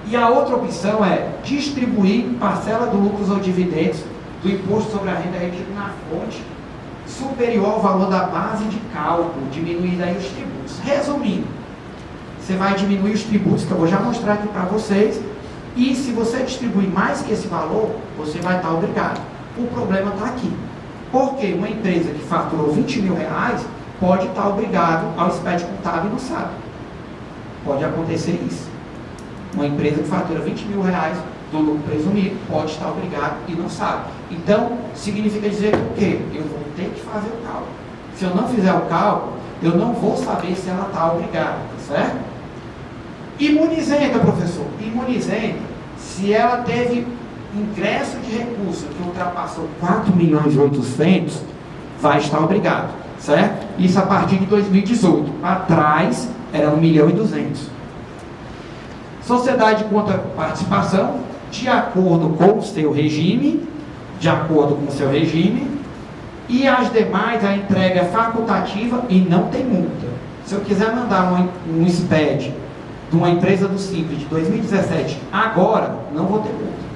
[SPEAKER 1] E a outra opção é distribuir parcela do lucros ou dividendos do imposto sobre a renda retido na fonte superior ao valor da base de cálculo, diminuir daí os tributos. Resumindo, você vai diminuir os tributos, que eu vou já mostrar aqui para vocês, e se você distribuir mais que esse valor, você vai estar obrigado. O problema está aqui. Porque uma empresa que faturou 20 mil reais pode estar obrigado ao SPED contábil e não sabe. Pode acontecer isso. Uma empresa que fatura 20 mil reais do lucro presumido pode estar obrigado e não sabe. Então, significa dizer que o quê? Eu vou ter que fazer o cálculo. Se eu não fizer o cálculo, eu não vou saber se ela está obrigada, tá certo? Imunizenta, professor. Imunizenta, se ela teve ingresso de recurso que ultrapassou 4.800.000, vai estar obrigado, certo? Isso a partir de 2018. Atrás, era 1.200.000. Sociedade contra participação, de acordo com o seu regime, e as demais, a entrega é facultativa e não tem multa. Se eu quiser mandar um SPED de uma empresa do Simples de 2017 agora, não vou ter multa.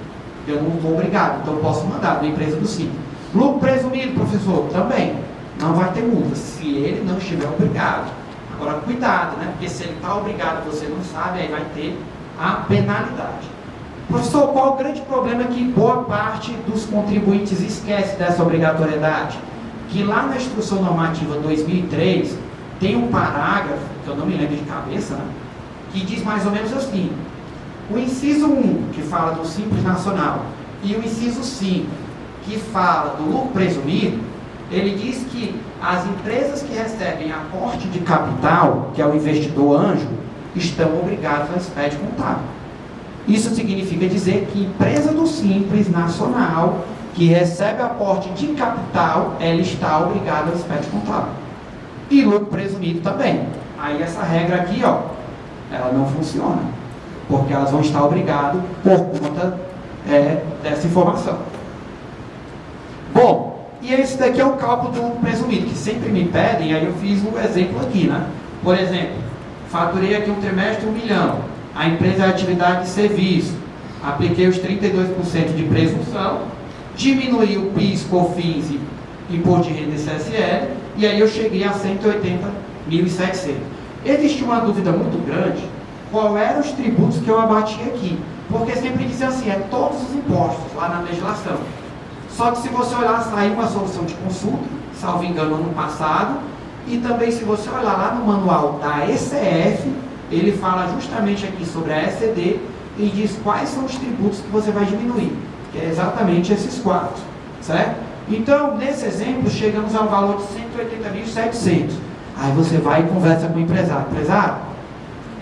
[SPEAKER 1] Eu não vou obrigado, então eu posso mandar de uma empresa do Simples. Lucro presumido, professor, também não vai ter multa, se ele não estiver obrigado. Agora, cuidado, né? Porque se ele está obrigado e você não sabe, aí vai ter a penalidade. Professor, qual o grande problema que boa parte dos contribuintes esquece dessa obrigatoriedade? Que lá na Instrução Normativa 2003, tem um parágrafo, que eu não me lembro de cabeça, né? Que diz mais ou menos assim: o inciso 1, que fala do Simples Nacional, e o inciso 5, que fala do lucro presumido, ele diz que as empresas que recebem aporte de capital, que é o investidor anjo, estão obrigadas ao SPED contábil. Isso significa dizer que empresa do Simples Nacional, que recebe aporte de capital, ela está obrigada ao SPED contábil. E lucro presumido também. Aí essa regra aqui, ó, ela não funciona, porque elas vão estar obrigadas por conta dessa informação. Bom, e esse daqui é o cálculo do presumido, que sempre me pedem, aí eu fiz um exemplo aqui, né? Por exemplo, faturei aqui um trimestre 1 milhão, a empresa é atividade de serviço, apliquei os 32% de presunção, diminuí o PIS, COFINS e Imposto de Renda e CSL, e aí eu cheguei a 180.700. Existe uma dúvida muito grande, qual eram os tributos que eu abati aqui? Porque sempre dizem assim, é todos os impostos lá na legislação. Só que se você olhar, saiu uma solução de consulta, salvo engano, ano passado, e também se você olhar lá no manual da ECF, ele fala justamente aqui sobre a ECD e diz quais são os tributos que você vai diminuir, que é exatamente esses 4, certo? Então, nesse exemplo, chegamos ao valor de 180.700. Aí você vai e conversa com o empresário. Empresário,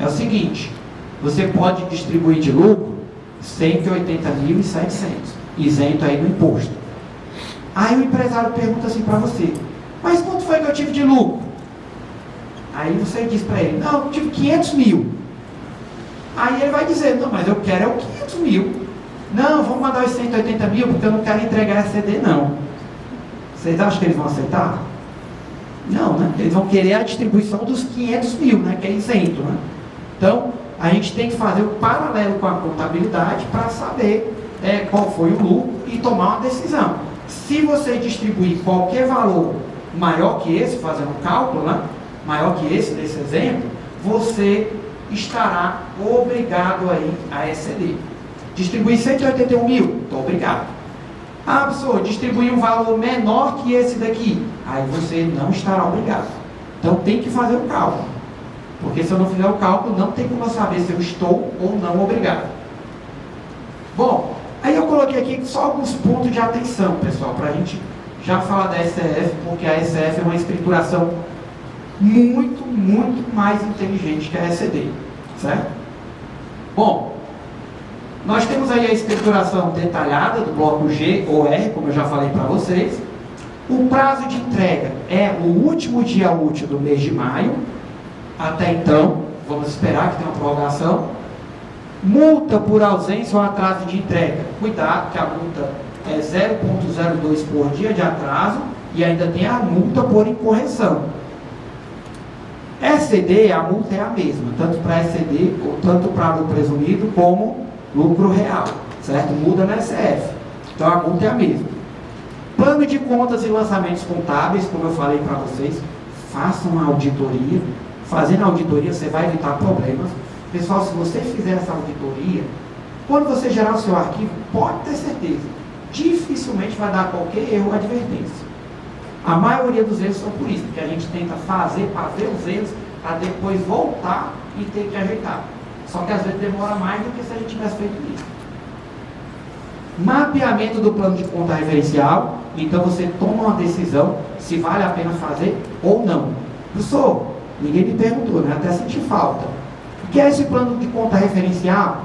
[SPEAKER 1] é o seguinte, você pode distribuir de lucro 180.700, isento aí no imposto. Aí o empresário pergunta assim para você, mas quanto foi que eu tive de lucro? Aí você diz para ele, não, eu tive 500 mil. Aí ele vai dizer, não, mas eu quero é o 500 mil. Não, vamos mandar os 180 mil porque eu não quero entregar a CD não. Vocês acham que eles vão aceitar? Não, né? Eles vão querer a distribuição dos 500 mil, né? Que é isento, né? Então, a gente tem que fazer o paralelo com a contabilidade para saber qual foi o lucro e tomar uma decisão. Se você distribuir qualquer valor maior que esse, fazendo um cálculo, né? Maior que esse, desse exemplo, você estará obrigado aí a exceder. Distribuir 181 mil, estou obrigado. Ah, professor, distribuir um valor menor que esse daqui, aí você não estará obrigado. Então tem que fazer o cálculo. Porque se eu não fizer o cálculo, não tem como eu saber se eu estou ou não obrigado. Bom, aí eu coloquei aqui só alguns pontos de atenção, pessoal, para a gente já falar da ECF, porque a ECF é uma escrituração muito, muito mais inteligente que a ECD, certo? Bom, nós temos aí a escrituração detalhada do bloco G ou R, como eu já falei para vocês. O prazo de entrega é o último dia útil do mês de maio. Até então, vamos esperar que tenha uma prorrogação. Multa por ausência ou atraso de entrega. Cuidado que a multa é 0,02 por dia de atraso e ainda tem a multa por incorreção. ECD, a multa é a mesma, tanto para ECD, tanto para lucro presumido como lucro real, certo? Muda na ECF. Então a multa é a mesma. Plano de contas e lançamentos contábeis, como eu falei para vocês, façam a auditoria. Fazendo a auditoria, você vai evitar problemas. Pessoal, se você fizer essa auditoria, quando você gerar o seu arquivo, pode ter certeza, dificilmente vai dar qualquer erro ou advertência. A maioria dos erros são por isso, porque a gente tenta fazer para ver os erros, para depois voltar e ter que ajeitar. Só que às vezes demora mais do que se a gente tivesse feito isso. Mapeamento do plano de conta referencial. Então você toma uma decisão se vale a pena fazer ou não. Professor, ninguém me perguntou, né? Até senti falta. O que é esse plano de conta referencial?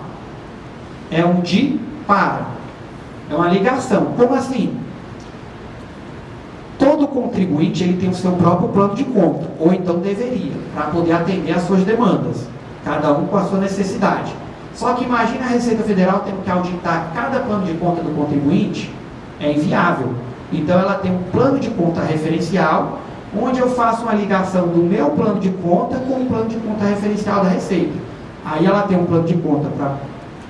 [SPEAKER 1] É um de para. É uma ligação. Como assim? Todo contribuinte ele tem o seu próprio plano de conta, ou então deveria, para poder atender às suas demandas, cada um com a sua necessidade. Só que imagina a Receita Federal tendo que auditar cada plano de conta do contribuinte, é inviável. Então ela tem um plano de conta referencial, onde eu faço uma ligação do meu plano de conta com o plano de conta referencial da Receita. Aí ela tem um plano de conta para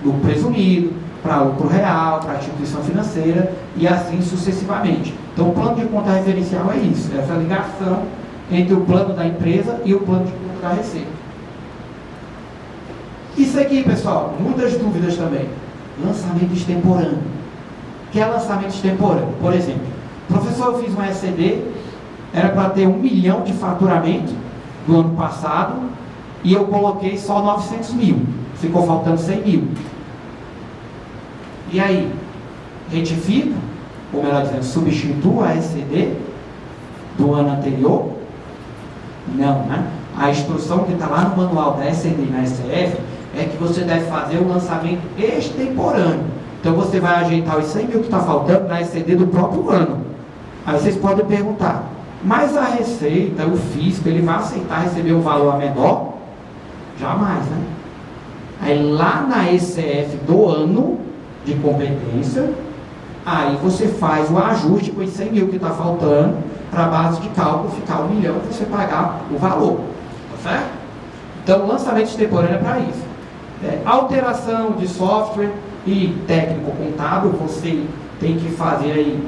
[SPEAKER 1] lucro presumido, para lucro real, para instituição financeira e assim sucessivamente. Então o plano de conta referencial é isso, é essa ligação entre o plano da empresa e o plano de conta da Receita. Isso aqui, pessoal, muitas dúvidas também. Lançamento extemporâneo. O que é lançamento extemporâneo? Por exemplo, professor, eu fiz uma ECD, era para ter 1 milhão de faturamento do ano passado e eu coloquei só 900 mil. Ficou faltando 100 mil. E aí? Retifica? Ou melhor dizendo, substitua a ECD do ano anterior? Não, né? A instrução que está lá no manual da ECD e na SF é que você deve fazer o lançamento extemporâneo. Então você vai ajeitar os 100 mil que está faltando na ECD do próprio ano. Aí vocês podem perguntar, mas a Receita, o fisco, ele vai aceitar receber um valor menor? Jamais, né? Aí lá na ECF do ano de competência, aí você faz o ajuste com os 100 mil que está faltando, para a base de cálculo ficar 1 milhão e você pagar o valor. Tá certo? Então o lançamento extemporâneo é para isso. Alteração de software e técnico contábil, você tem que fazer aí.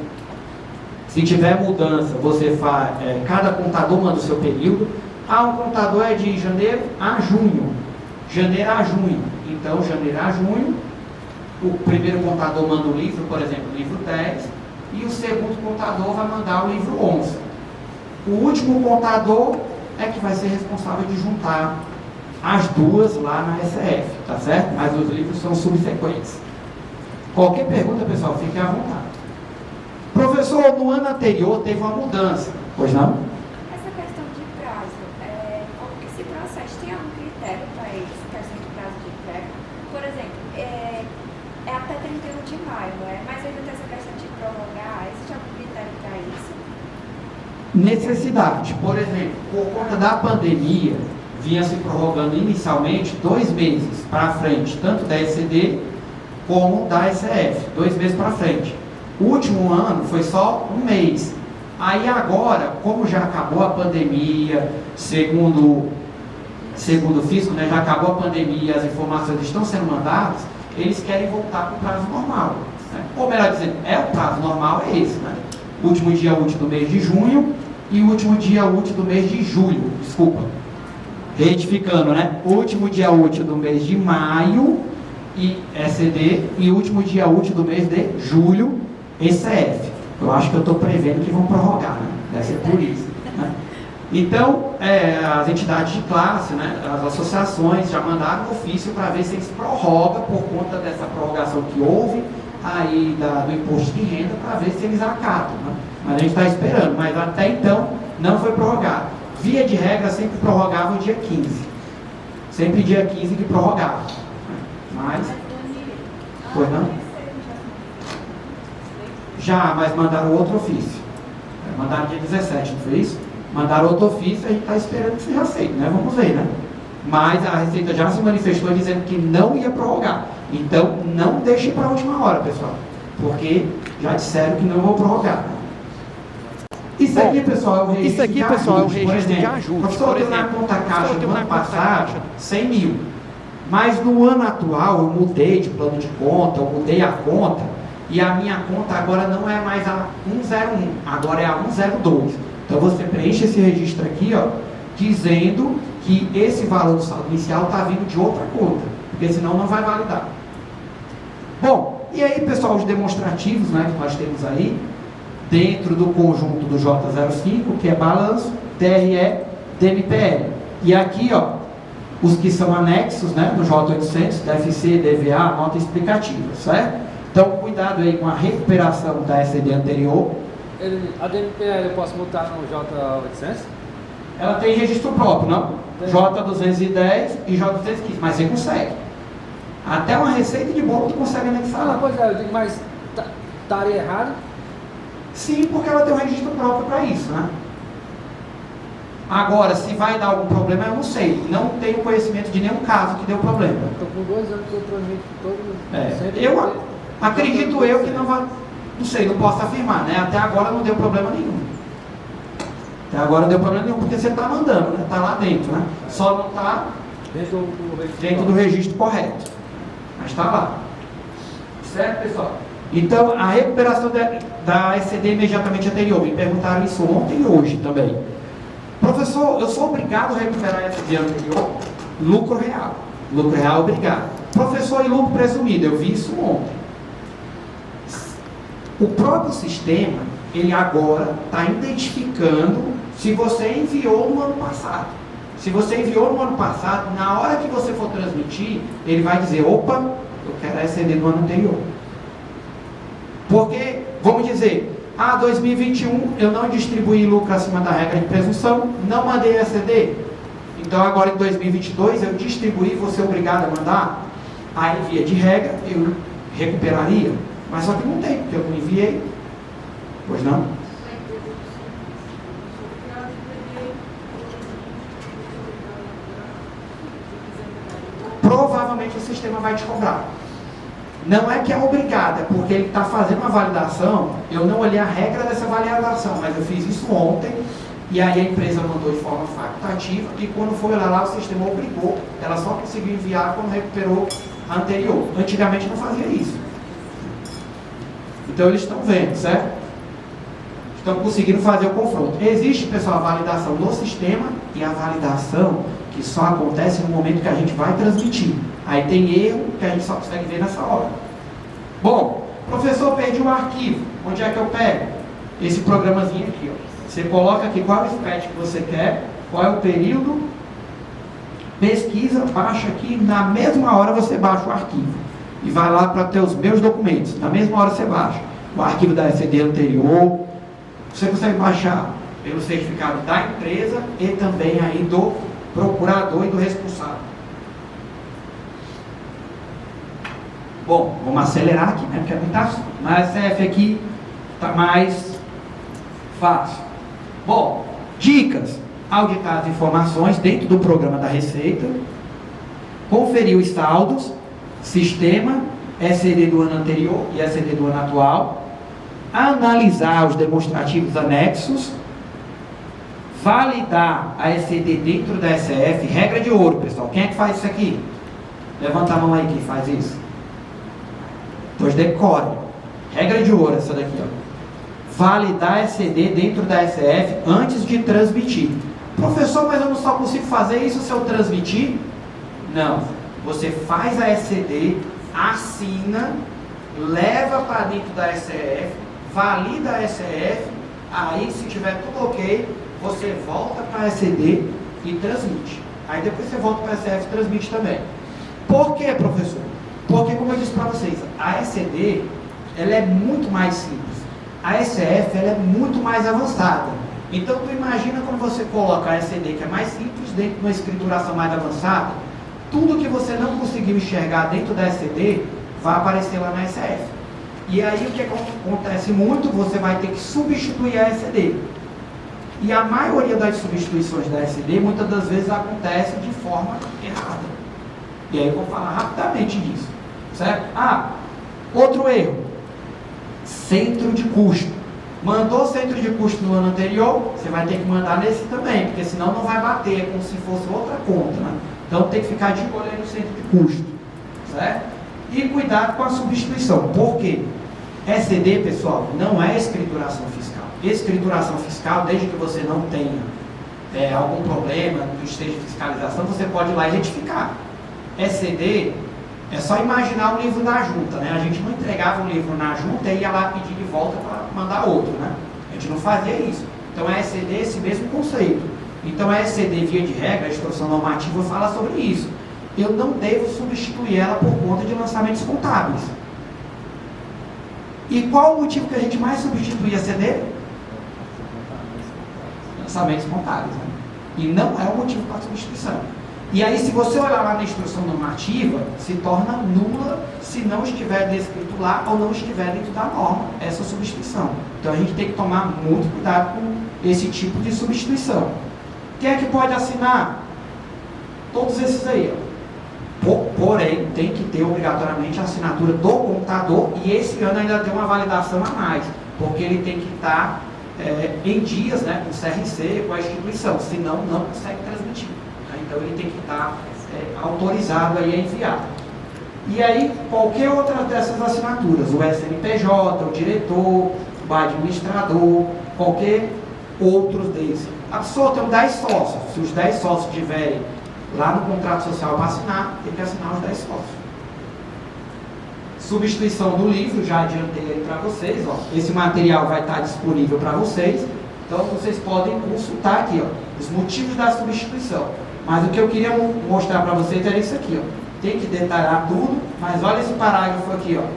[SPEAKER 1] Se tiver mudança, você faz. Cada contador manda o seu período. Um contador é de janeiro a junho. Janeiro a junho. Então, janeiro a junho, o primeiro contador manda o livro, por exemplo, o livro 10, e o segundo contador vai mandar o livro 11. O último contador é que vai ser responsável de juntar as duas lá na SF, tá certo? Mas os livros são subsequentes. Qualquer pergunta, pessoal, fique à vontade. Professor, no ano anterior teve uma mudança, pois não?
[SPEAKER 2] Essa questão de prazo, esse processo tem algum critério para isso, questão de prazo de entrega? Por exemplo, é até 31 de maio, não é? Mas ainda tem essa questão de prorrogar, existe algum critério para isso?
[SPEAKER 1] Necessidade. Por exemplo, por conta da pandemia, vinha se prorrogando inicialmente 2 meses para frente, tanto da ECD como da SF, 2 meses para frente. O último ano foi só 1 mês. Aí agora, como já acabou a pandemia, segundo o fisco, né, já acabou a pandemia, as informações estão sendo mandadas, eles querem voltar para o prazo normal. Né? Ou melhor dizendo, o prazo normal é esse, né? Último dia útil do mês de junho e o último dia útil do mês de julho, desculpa. Retificando, né? Último dia útil do mês de maio, e ECD, e último dia útil do mês de julho, ECF. Eu acho que eu estou prevendo que vão prorrogar, né? Deve ser por isso. Né? Então, as entidades de classe, né, as associações já mandaram um ofício para ver se eles prorrogam por conta dessa prorrogação que houve aí do imposto de renda, para ver se eles acatam. Né? Mas a gente está esperando, mas até então não foi prorrogado. Via de regra, sempre prorrogava o dia 15. Sempre dia 15 que prorrogava. Mas, foi não? Já, mas mandaram outro ofício. Mandaram dia 17, não foi isso? Mandaram outro ofício e a gente está esperando que seja aceito, né? Vamos ver, né? Mas a Receita já se manifestou dizendo que não ia prorrogar. Então, não deixe para a última hora, pessoal. Porque já disseram que não vão prorrogar. Isso aqui, pessoal, é o registro de ajuste. Professor, eu na conta caixa do ano passado, 100 mil. Mas no ano atual, eu mudei de plano de conta, eu mudei a conta, e a minha conta agora não é mais a 101, agora é a 102. Então você preenche esse registro aqui, ó, dizendo que esse valor do saldo inicial está vindo de outra conta, porque senão não vai validar. Bom, e aí, pessoal, os demonstrativos, né, que nós temos aí, dentro do conjunto do J05, que é balanço, TRE, DMPL. E aqui, ó, os que são anexos, né, no J800, DFC, DVA, nota explicativa, certo? Então, cuidado aí com a recuperação da SCD anterior.
[SPEAKER 3] A DMPL eu posso botar no J800?
[SPEAKER 1] Ela tem registro próprio, não?
[SPEAKER 3] Tem.
[SPEAKER 1] J210 e J215, mas você consegue. Até uma receita de bolo tu consegue anexar lá.
[SPEAKER 3] Pois é, eu digo, mas estaria errado?
[SPEAKER 1] Sim, porque ela tem um registro próprio para isso, né? Agora, se vai dar algum problema, eu não sei. Não tenho conhecimento de nenhum caso que deu problema.
[SPEAKER 3] Estou com 2 anos que eu transmito todo.
[SPEAKER 1] Eu acredito eu que não vai. Não sei, não posso afirmar, né? Até agora não deu problema nenhum. Até agora não deu problema nenhum, porque você está mandando, né? Está lá dentro, né? Só não está dentro do registro correto. Mas está lá. Certo, pessoal? Então, a recuperação da SCD imediatamente anterior. Me perguntaram isso ontem e hoje também. Professor, eu sou obrigado a recuperar a SCD anterior? Lucro real. Lucro real, obrigado. Professor, e lucro presumido? Eu vi isso ontem. O próprio sistema, ele agora está identificando se você enviou no ano passado. Se você enviou no ano passado, na hora que você for transmitir, ele vai dizer, opa, eu quero a SCD do ano anterior. Porque, vamos dizer, 2021 eu não distribuí lucro acima da regra de presunção, não mandei SCD. Então agora em 2022 eu distribuí, vou ser obrigado a mandar. Aí, via de regra, eu recuperaria. Mas só que não tem, porque eu não enviei. Pois não? Provavelmente o sistema vai te cobrar. Não é que é obrigado, é porque ele está fazendo uma validação. Eu não olhei a regra dessa validação, mas eu fiz isso ontem. E aí a empresa mandou de forma facultativa. E quando foi olhar lá, o sistema obrigou. Ela só conseguiu enviar quando recuperou a anterior. Antigamente não fazia isso. Então eles estão vendo, certo? Estão conseguindo fazer o confronto. Existe, pessoal, a validação no sistema e a validação que só acontece no momento que a gente vai transmitir. Aí tem erro que a gente só consegue ver nessa hora. Bom, professor, perdi um arquivo. Onde é que eu pego? Esse programazinho aqui, ó. Você coloca aqui qual é o SPET que você quer, qual é o período, pesquisa, baixa aqui, na mesma hora você baixa o arquivo. E vai lá para ter os meus documentos. Na mesma hora você baixa o arquivo da SCD anterior. Você consegue baixar pelo certificado da empresa e também aí do procurador e do responsável. Bom, vamos acelerar aqui, né? Porque é muito fácil. Mas CF aqui está mais fácil. Bom, dicas. Auditar as informações dentro do programa da Receita. Conferir os saldos. Sistema, SCD do ano anterior e SCD do ano atual. Analisar os demonstrativos anexos. Validar a SCD dentro da SF. Regra de ouro, pessoal. Quem é que faz isso aqui? Levanta a mão aí quem faz isso. Pois decore. Regra de ouro essa daqui, ó. Validar a SCD dentro da SF antes de transmitir. Professor, mas eu não só consigo fazer isso se eu transmitir? Não. Você faz a SCD, assina, leva para dentro da SF, valida a SF, aí se tiver tudo ok, você volta para a SCD e transmite. Aí depois você volta para a SF e transmite também. Por quê, professor? Porque, como eu disse para vocês, a SCD, ela é muito mais simples. A SF, ela é muito mais avançada. Então, tu imagina quando você coloca a SCD, que é mais simples, dentro de uma escrituração mais avançada, tudo que você não conseguiu enxergar dentro da SCD, vai aparecer lá na SF. E aí, o que acontece muito, você vai ter que substituir a SCD. E a maioria das substituições da SCD, muitas das vezes, acontece de forma errada. E aí, eu vou falar rapidamente disso. Certo? Outro erro. Centro de custo. Mandou centro de custo no ano anterior, você vai ter que mandar nesse também, porque senão não vai bater, é como se fosse outra conta, né? Então tem que ficar de olho aí no centro de custo. Certo? E cuidado com a substituição. Por quê? SCD, pessoal, não é escrituração fiscal. Escrituração fiscal, desde que você não tenha algum problema no esteja de fiscalização, você pode ir lá e retificar. SCD É só imaginar o livro da junta, né? A gente não entregava um livro na junta e ia lá pedir de volta para mandar outro, né? A gente não fazia isso. Então a ECD é esse mesmo conceito. Então a ECD, via de regra, a instrução normativa, fala sobre isso. Eu não devo substituir ela por conta de lançamentos contábeis. E qual o motivo que a gente mais substitui a ECD? Lançamentos contábeis, né? E não é o motivo para substituição. E aí, se você olhar lá na instrução normativa, se torna nula se não estiver descrito lá ou não estiver dentro da norma essa substituição. Então a gente tem que tomar muito cuidado com esse tipo de substituição. Quem é que pode assinar? Todos esses aí, ó. Porém, tem que ter obrigatoriamente a assinatura do contador, e esse ano ainda tem uma validação a mais, porque ele tem que estar em dias, né, com o CRC, com a instituição, senão não consegue transmitir. Né? Então ele tem que estar autorizado aí a enviar. E aí, qualquer outra dessas assinaturas, o SNPJ, o diretor, o administrador, qualquer outro desses. A pessoa tem 10 sócios, se os 10 sócios tiverem lá no contrato social para assinar, tem que assinar os 10 sócios. Substituição do livro, já adiantei aí para vocês, ó. Esse material vai estar disponível para vocês, então vocês podem consultar aqui, ó, os motivos da substituição. Mas o que eu queria mostrar para vocês era isso aqui, ó. Tem que detalhar tudo, mas olha esse parágrafo aqui, ó.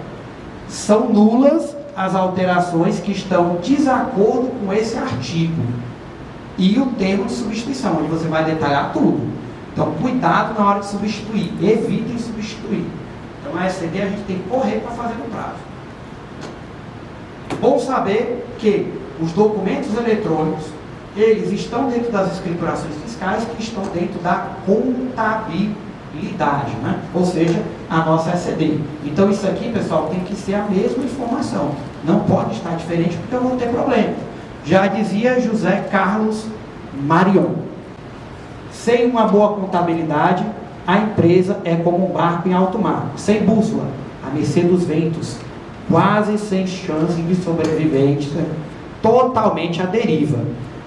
[SPEAKER 1] São nulas as alterações que estão em desacordo com esse artigo e o termo de substituição, onde você vai detalhar tudo. Então, cuidado na hora de substituir, evitem substituir. Então, a ECD a gente tem que correr para fazer no prazo. Bom saber que os documentos eletrônicos, eles estão dentro das escriturações fiscais, que estão dentro da contabilidade, né? Ou seja, a nossa ECD. Então, isso aqui, pessoal, tem que ser a mesma informação. Não pode estar diferente, porque eu vou ter problema. Já dizia José Carlos Marion: sem uma boa contabilidade, a empresa é como um barco em alto mar, sem bússola, à mercê dos ventos, quase sem chance de sobrevivência, totalmente à deriva.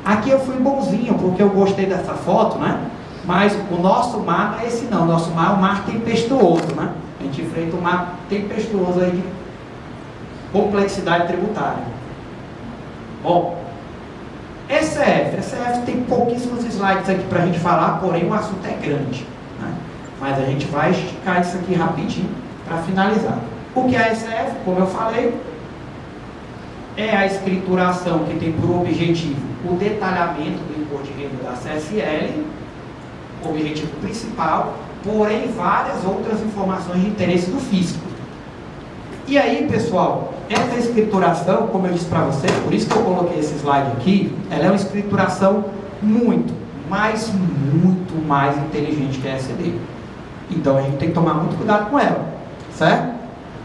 [SPEAKER 1] Aqui eu fui bonzinho, porque eu gostei dessa foto, né? Mas o nosso mar não é esse não, o nosso mar é um mar tempestuoso, né? A gente enfrenta um mar tempestuoso aí de complexidade tributária. Bom, ECF tem pouquíssimos slides aqui para a gente falar, porém o assunto é grande, né? Mas a gente vai esticar isso aqui rapidinho para finalizar. O que é a ECF? Como eu falei, é a escrituração que tem por objetivo o detalhamento do imposto de renda da CSL, objetivo principal, porém várias outras informações de interesse do fisco. E aí, pessoal, essa escrituração, como eu disse para vocês, por isso que eu coloquei esse slide aqui, ela é uma escrituração muito mais inteligente que a ECD. Então a gente tem que tomar muito cuidado com ela, certo?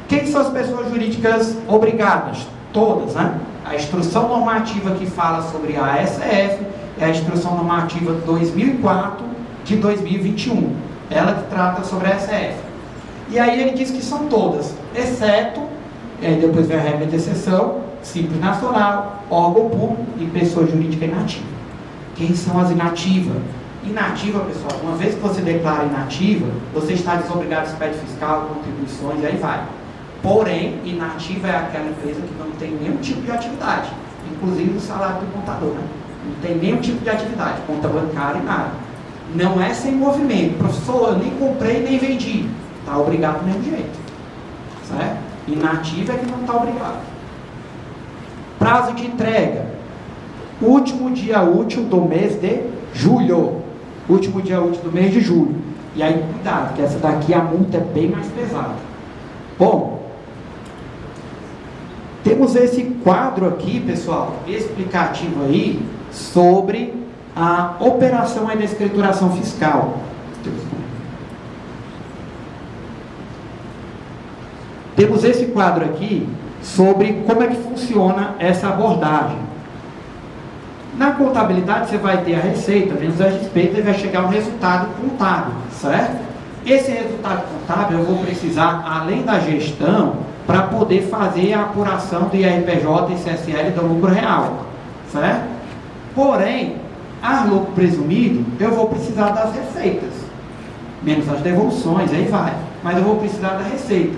[SPEAKER 1] Quem são as pessoas jurídicas obrigadas? Todas, né? A instrução normativa que fala sobre a ECF é a instrução normativa 2004 de 2021. Ela que trata sobre a ECF. E aí ele diz que são todas, exceto, e aí depois vem a regra de exceção, Simples Nacional, órgão público e pessoa jurídica inativa. Quem são as inativas? Inativa, pessoal, uma vez que você declara inativa, você está desobrigado de despede fiscal, contribuições, e aí vai. Porém, inativa é aquela empresa que não tem nenhum tipo de atividade, inclusive o salário do contador, né? Não tem nenhum tipo de atividade, conta bancária e nada. Não é sem movimento. Professor, eu nem comprei nem vendi. Está obrigado do mesmo jeito. Certo? Inativa é que não está obrigado. Prazo de entrega: último dia útil do mês de julho. Último dia útil do mês de julho. E aí, cuidado, que essa daqui a multa é bem mais pesada. Bom, temos esse quadro aqui, pessoal, explicativo aí, sobre a operação aí da escrituração fiscal. Temos esse quadro aqui sobre como é que funciona essa abordagem. Na contabilidade você vai ter a receita, menos as despesas, e vai chegar um resultado contábil, certo? Esse resultado contábil eu vou precisar, além da gestão, para poder fazer a apuração do IRPJ e CSL do lucro real, certo? Porém, a lucro presumido, eu vou precisar das receitas, menos as devoluções, aí vai. mas eu vou precisar da receita.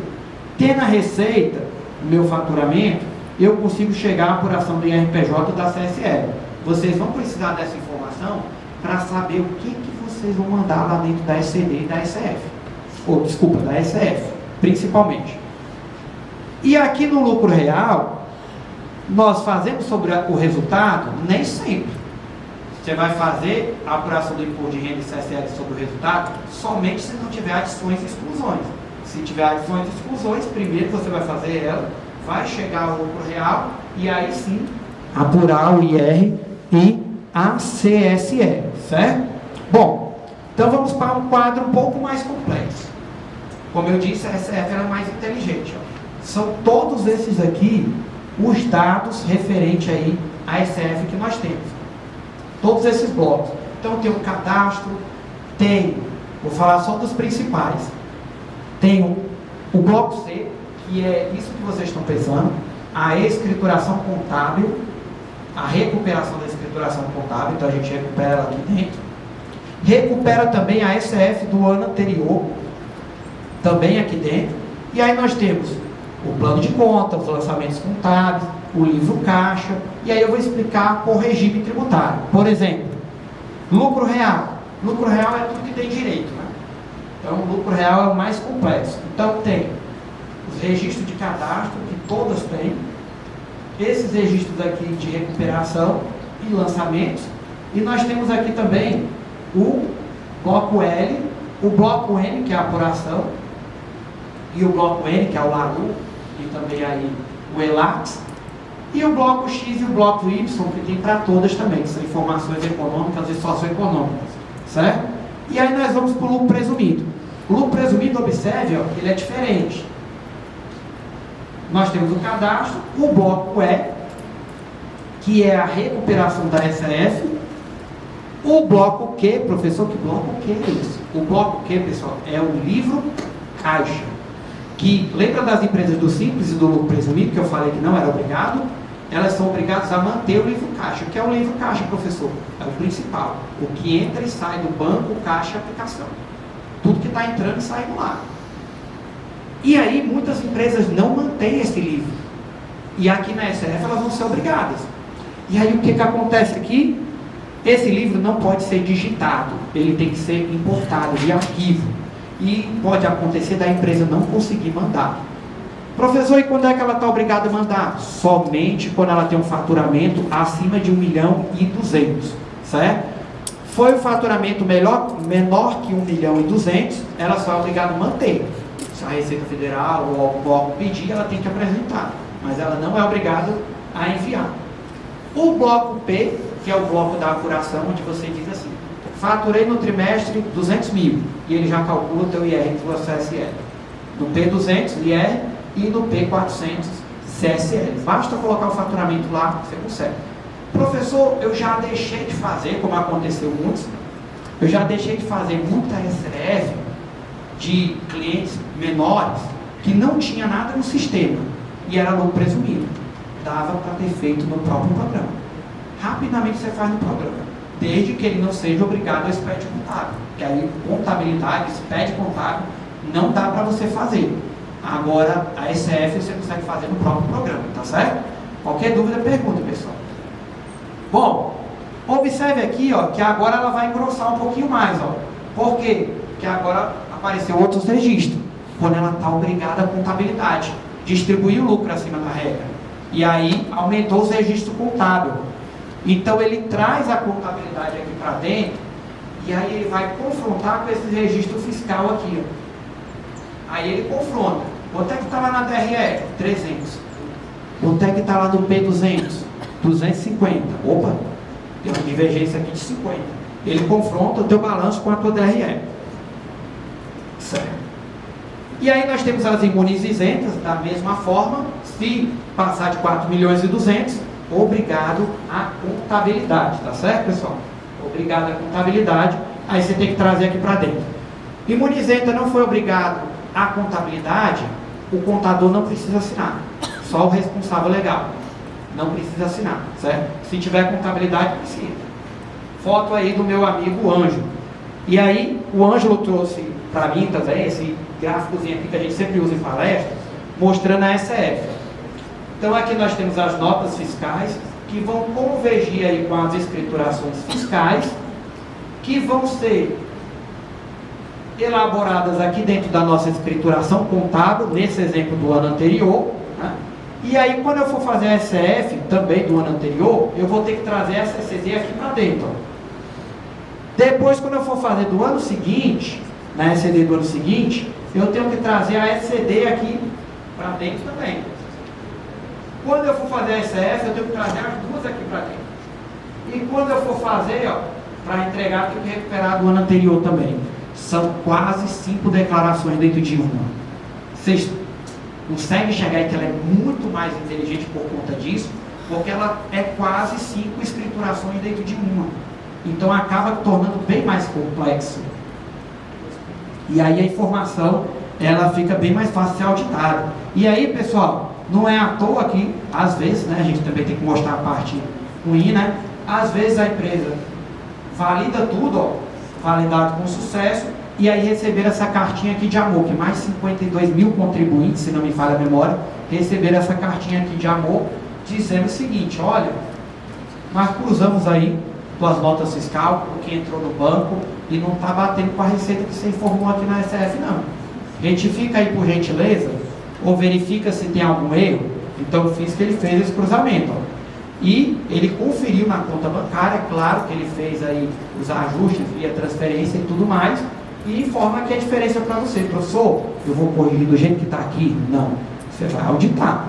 [SPEAKER 1] Tendo a receita, o meu faturamento, eu consigo chegar à apuração do IRPJ da CSL. Vocês vão precisar dessa informação para saber o que vocês vão mandar lá dentro da SCD e da SF. Da SF, principalmente. E aqui no lucro real, nós fazemos sobre o resultado? Nem sempre. Você vai fazer a apuração do imposto de renda e CSL sobre o resultado somente se não tiver adições e exclusões. Se tiver adições e exclusões, primeiro você vai fazer ela, vai chegar ao lucro real e aí sim apurar o IR e a CSL, certo? Bom, então vamos para um quadro um pouco mais complexo. Como eu disse, a SF é mais inteligente. São todos esses aqui os dados referentes aí à SF que nós temos. Todos esses blocos. Então tem o cadastro, vou falar só dos principais. Tem o bloco C, que é isso que vocês estão pensando, a escrituração contábil, a recuperação da escrituração contábil, então a gente recupera ela aqui dentro. Recupera também a SF do ano anterior, também aqui dentro. E aí nós temos o plano de contas, os lançamentos contábeis, o livro caixa, e aí eu vou explicar por regime tributário. Por exemplo, lucro real. Lucro real é tudo que tem direito, né? Então o lucro real é o mais complexo. Então tem os registros de cadastro, que todas têm, esses registros aqui de recuperação e lançamentos, e nós temos aqui também o bloco L, o bloco N, que é a apuração, e o bloco N, que é o LARU, e também aí o ELAX, e o bloco X e o bloco Y, que tem para todas também, que são informações econômicas e socioeconômicas, certo? E aí nós vamos para o lucro presumido. O lucro presumido, observe, ó, ele é diferente. Nós temos o cadastro, o bloco E, que é a recuperação da SF, o bloco Q, professor, que bloco Q é isso? O bloco Q, pessoal, é o livro caixa, que, lembra das empresas do Simples e do lucro presumido, que eu falei que não era obrigado? Elas são obrigadas a manter o livro caixa. O que é o livro caixa, professor? É o principal, o que entra e sai do banco, caixa e aplicação. Tudo que está entrando e saindo lá. E aí, muitas empresas não mantêm esse livro. E aqui na SF elas vão ser obrigadas. E aí, o que acontece aqui? Esse livro não pode ser digitado. Ele tem que ser importado de arquivo. E pode acontecer da empresa não conseguir mandar. Professor, e quando é que ela está obrigada a mandar? Somente quando ela tem um faturamento acima de 1.200.000, certo? Foi o faturamento menor que 1.200.000, ela só é obrigada a manter. Se a Receita Federal ou o órgão pedir, ela tem que apresentar, mas ela não é obrigada a enviar. O bloco P, que é o bloco da apuração, onde você diz assim: faturei no trimestre 200.000, e ele já calcula o teu IR e tua CSL. No P200, IR, e no P400, CSL. Basta colocar o faturamento lá, você consegue. Professor, eu já deixei de fazer, como aconteceu muitos, eu já deixei de fazer muita SF de clientes menores que não tinha nada no sistema e era lucro presumido. Dava para ter feito no próprio programa. Rapidamente você faz no programa, desde que ele não seja obrigado a SPED contábil, que aí contabilidade, SPED contábil, não dá para você fazer. Agora a SF você consegue fazer no próprio programa, tá certo? Qualquer dúvida, pergunta, pessoal. Bom, observe aqui, ó, que agora ela vai engrossar um pouquinho mais, ó. Por quê? Porque agora apareceu outros registros, quando ela está obrigada à contabilidade, distribuir o lucro acima da regra. E aí aumentou os registros contábeis. Então ele traz a contabilidade aqui para dentro, e aí ele vai confrontar com esse registro fiscal aqui, ó. Aí ele confronta. Quanto é que está lá na DRE? 300. Quanto é que está lá no P200? 250. Opa, tem uma divergência aqui de 50. Ele confronta o teu balanço com a tua DRE. Certo. E aí nós temos as imunes isentas, da mesma forma, se passar de 4.200.000, obrigado à contabilidade, tá certo, pessoal? Obrigado à contabilidade, aí você tem que trazer aqui para dentro. Imune isenta não foi obrigado à contabilidade, o contador não precisa assinar, só o responsável legal não precisa assinar, certo? Se tiver contabilidade, precisa. Foto aí do meu amigo Ângelo. E aí, o Ângelo trouxe para mim também gráficozinho aqui que a gente sempre usa em palestra, mostrando a SF. Então aqui nós temos as notas fiscais, que vão convergir aí com as escriturações fiscais, que vão ser elaboradas aqui dentro da nossa escrituração contábil, nesse exemplo do ano anterior, né? E aí quando eu for fazer a SF também do ano anterior, eu vou ter que trazer essa SCD aqui para dentro, ó. Depois, quando eu for fazer do ano seguinte, na SCD do ano seguinte, eu tenho que trazer a SCD aqui para dentro também. Quando eu for fazer a SF, eu tenho que trazer as duas aqui para dentro. E quando eu for fazer, ó, para entregar, eu tenho que recuperar do ano anterior também. São quase 5 declarações dentro de uma. Vocês conseguem enxergar que ela é muito mais inteligente por conta disso, porque ela é quase 5 escriturações dentro de uma. Então acaba tornando bem mais complexo. E aí a informação, ela fica bem mais fácil de ser auditada. E aí, pessoal, não é à toa que, às vezes, né, a gente também tem que mostrar a parte ruim, né? Às vezes a empresa valida tudo, ó, validado com sucesso, e aí receber essa cartinha aqui de amor, que mais 52 mil contribuintes, se não me falha a memória, receberam essa cartinha aqui de amor, dizendo o seguinte: olha, nós cruzamos aí tuas notas fiscais, o que entrou no banco, e não está batendo com a receita que você informou aqui na SF, não. Retifica aí por gentileza, ou verifica se tem algum erro. Então eu fiz que ele fez esse cruzamento, ó. E ele conferiu na conta bancária, claro que ele fez aí os ajustes via transferência e tudo mais, e informa que a diferença para você: professor, eu vou corrigir do jeito que está aqui? Não, você vai auditar.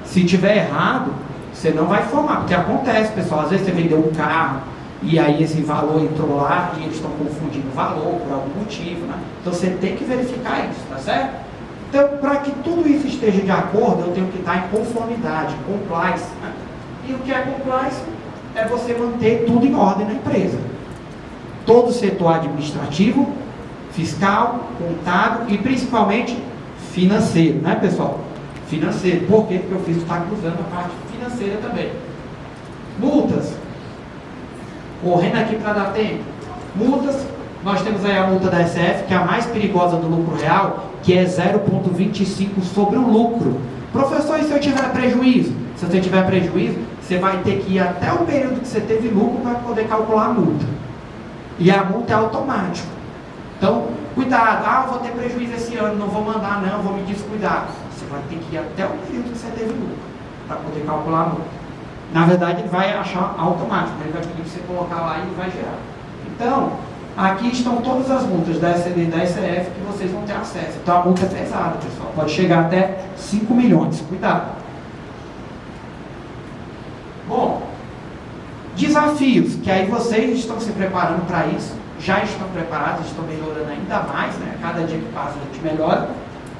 [SPEAKER 1] Se tiver errado, você não vai informar, porque acontece, pessoal, às vezes você vendeu um carro e aí esse valor entrou lá e eles estão confundindo o valor por algum motivo, né? Então você tem que verificar isso, tá certo? Então, para que tudo isso esteja de acordo, eu tenho que estar em conformidade, compliance, né? E o que é compliance? É você manter tudo em ordem na empresa. Todo o setor administrativo, fiscal, contábil e principalmente financeiro, né, pessoal? Financeiro. Por quê? Porque eu fiz estar cruzando a parte financeira também. Multas. Correndo aqui para dar tempo. Multas. Nós temos aí a multa da SF, que é a mais perigosa do lucro real, que é 0,25 sobre o lucro. Professor, e se eu tiver prejuízo? Se você tiver prejuízo, você vai ter que ir até o período que você teve lucro para poder calcular a multa. E a multa é automática. Então, cuidado. Eu vou ter prejuízo esse ano, não vou mandar não, vou me descuidar. Você vai ter que ir até o período que você teve lucro para poder calcular a multa. Na verdade, ele vai achar automático, ele vai pedir para você colocar lá e ele vai gerar. Então, aqui estão todas as multas da SCD e da SF que vocês vão ter acesso. Então, a multa é pesada, pessoal. Pode chegar até 5 milhões. Cuidado. Bom, desafios, que aí vocês estão se preparando para isso, já estão preparados, estão melhorando ainda mais, né? Cada dia que passa a gente melhora,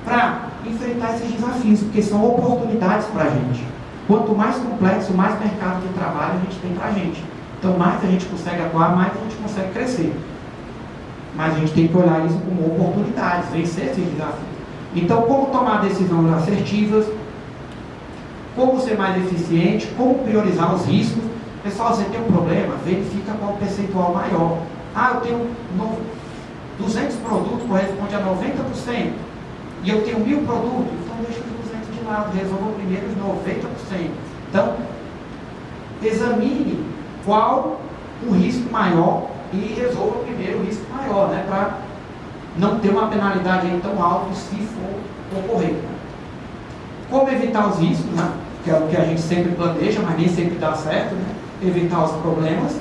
[SPEAKER 1] para enfrentar esses desafios, porque são oportunidades para a gente. Quanto mais complexo, mais mercado de trabalho a gente tem para a gente. Então, mais a gente consegue atuar, mais a gente consegue crescer. Mas a gente tem que olhar isso como oportunidades, vencer esses desafios. Então, como tomar decisões assertivas, como ser mais eficiente, como priorizar os riscos. Pessoal, você tem um problema, verifica qual o percentual maior. Eu tenho 200 produtos, corresponde a 90%, e eu tenho 1000 produtos, então deixa os 200 de lado, resolva primeiro os 90%. Então, examine qual o risco maior e resolva primeiro o risco maior, né, para não ter uma penalidade aí tão alta se for ocorrer. Né? Como evitar os riscos, né? Que é o que a gente sempre planeja, mas nem sempre dá certo, né? Evitar os problemas.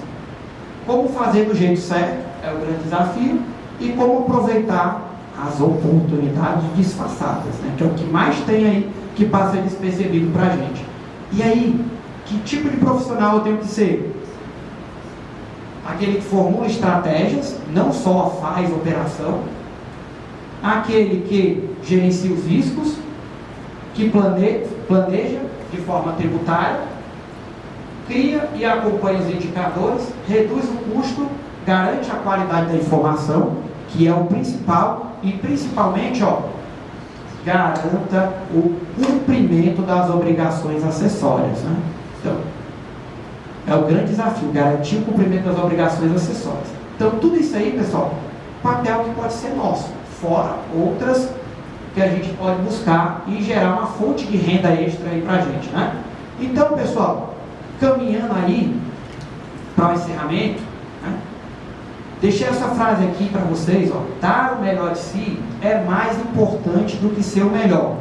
[SPEAKER 1] Como fazer do jeito certo, é o grande desafio. E como aproveitar as oportunidades disfarçadas, né? Que é o que mais tem aí, que passa despercebido para a gente. E aí, que tipo de profissional eu tenho que ser? Aquele que formula estratégias, não só faz operação. Aquele que gerencia os riscos, que planeja de forma tributária, cria e acompanha os indicadores, reduz o custo, garante a qualidade da informação, que é o principal, e principalmente, garanta o cumprimento das obrigações acessórias. Né? Então, é o grande desafio, garantir o cumprimento das obrigações acessórias. Então, tudo isso aí, pessoal, papel que pode ser nosso, fora outras que a gente pode buscar e gerar uma fonte de renda extra aí pra gente, né? Então, pessoal, caminhando aí para o encerramento, né? Deixei essa frase aqui para vocês, ó, dar o melhor de si é mais importante do que ser o melhor.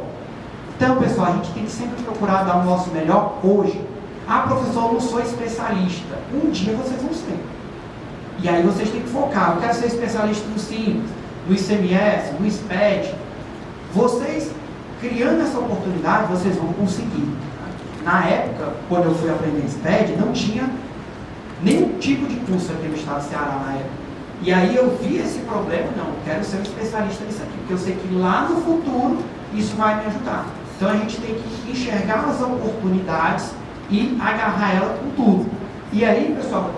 [SPEAKER 1] Então, pessoal, a gente tem que sempre procurar dar o nosso melhor hoje. Ah, professor, eu não sou especialista. Um dia vocês vão ser. E aí vocês têm que focar. Eu quero ser especialista no Simples, no ICMS, no SPED. Vocês, criando essa oportunidade, vocês vão conseguir. Na época, quando eu fui aprender SPED, não tinha nenhum tipo de curso aqui no estado do Ceará na época. E aí eu vi esse problema, não, eu quero ser um especialista nisso aqui, porque eu sei que lá no futuro isso vai me ajudar. Então a gente tem que enxergar as oportunidades e agarrar ela com tudo. E aí, pessoal,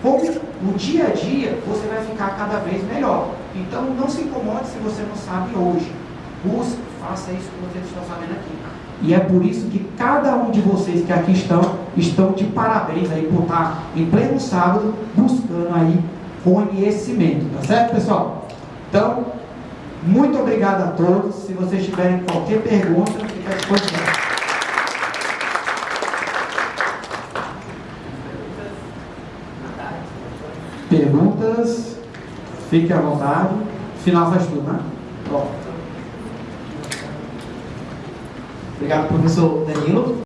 [SPEAKER 1] como no dia a dia você vai ficar cada vez melhor. Então não se incomode se você não sabe hoje. Busque, faça isso que vocês estão fazendo aqui. E é por isso que cada um de vocês que aqui estão de parabéns aí por estar em pleno sábado buscando aí conhecimento, tá certo, pessoal? Então, muito obrigado a todos. Se vocês tiverem qualquer pergunta, fica à disposição. Perguntas? Fique à vontade. Final faz tudo, né? Bom.
[SPEAKER 4] Obrigado, professor Danilo.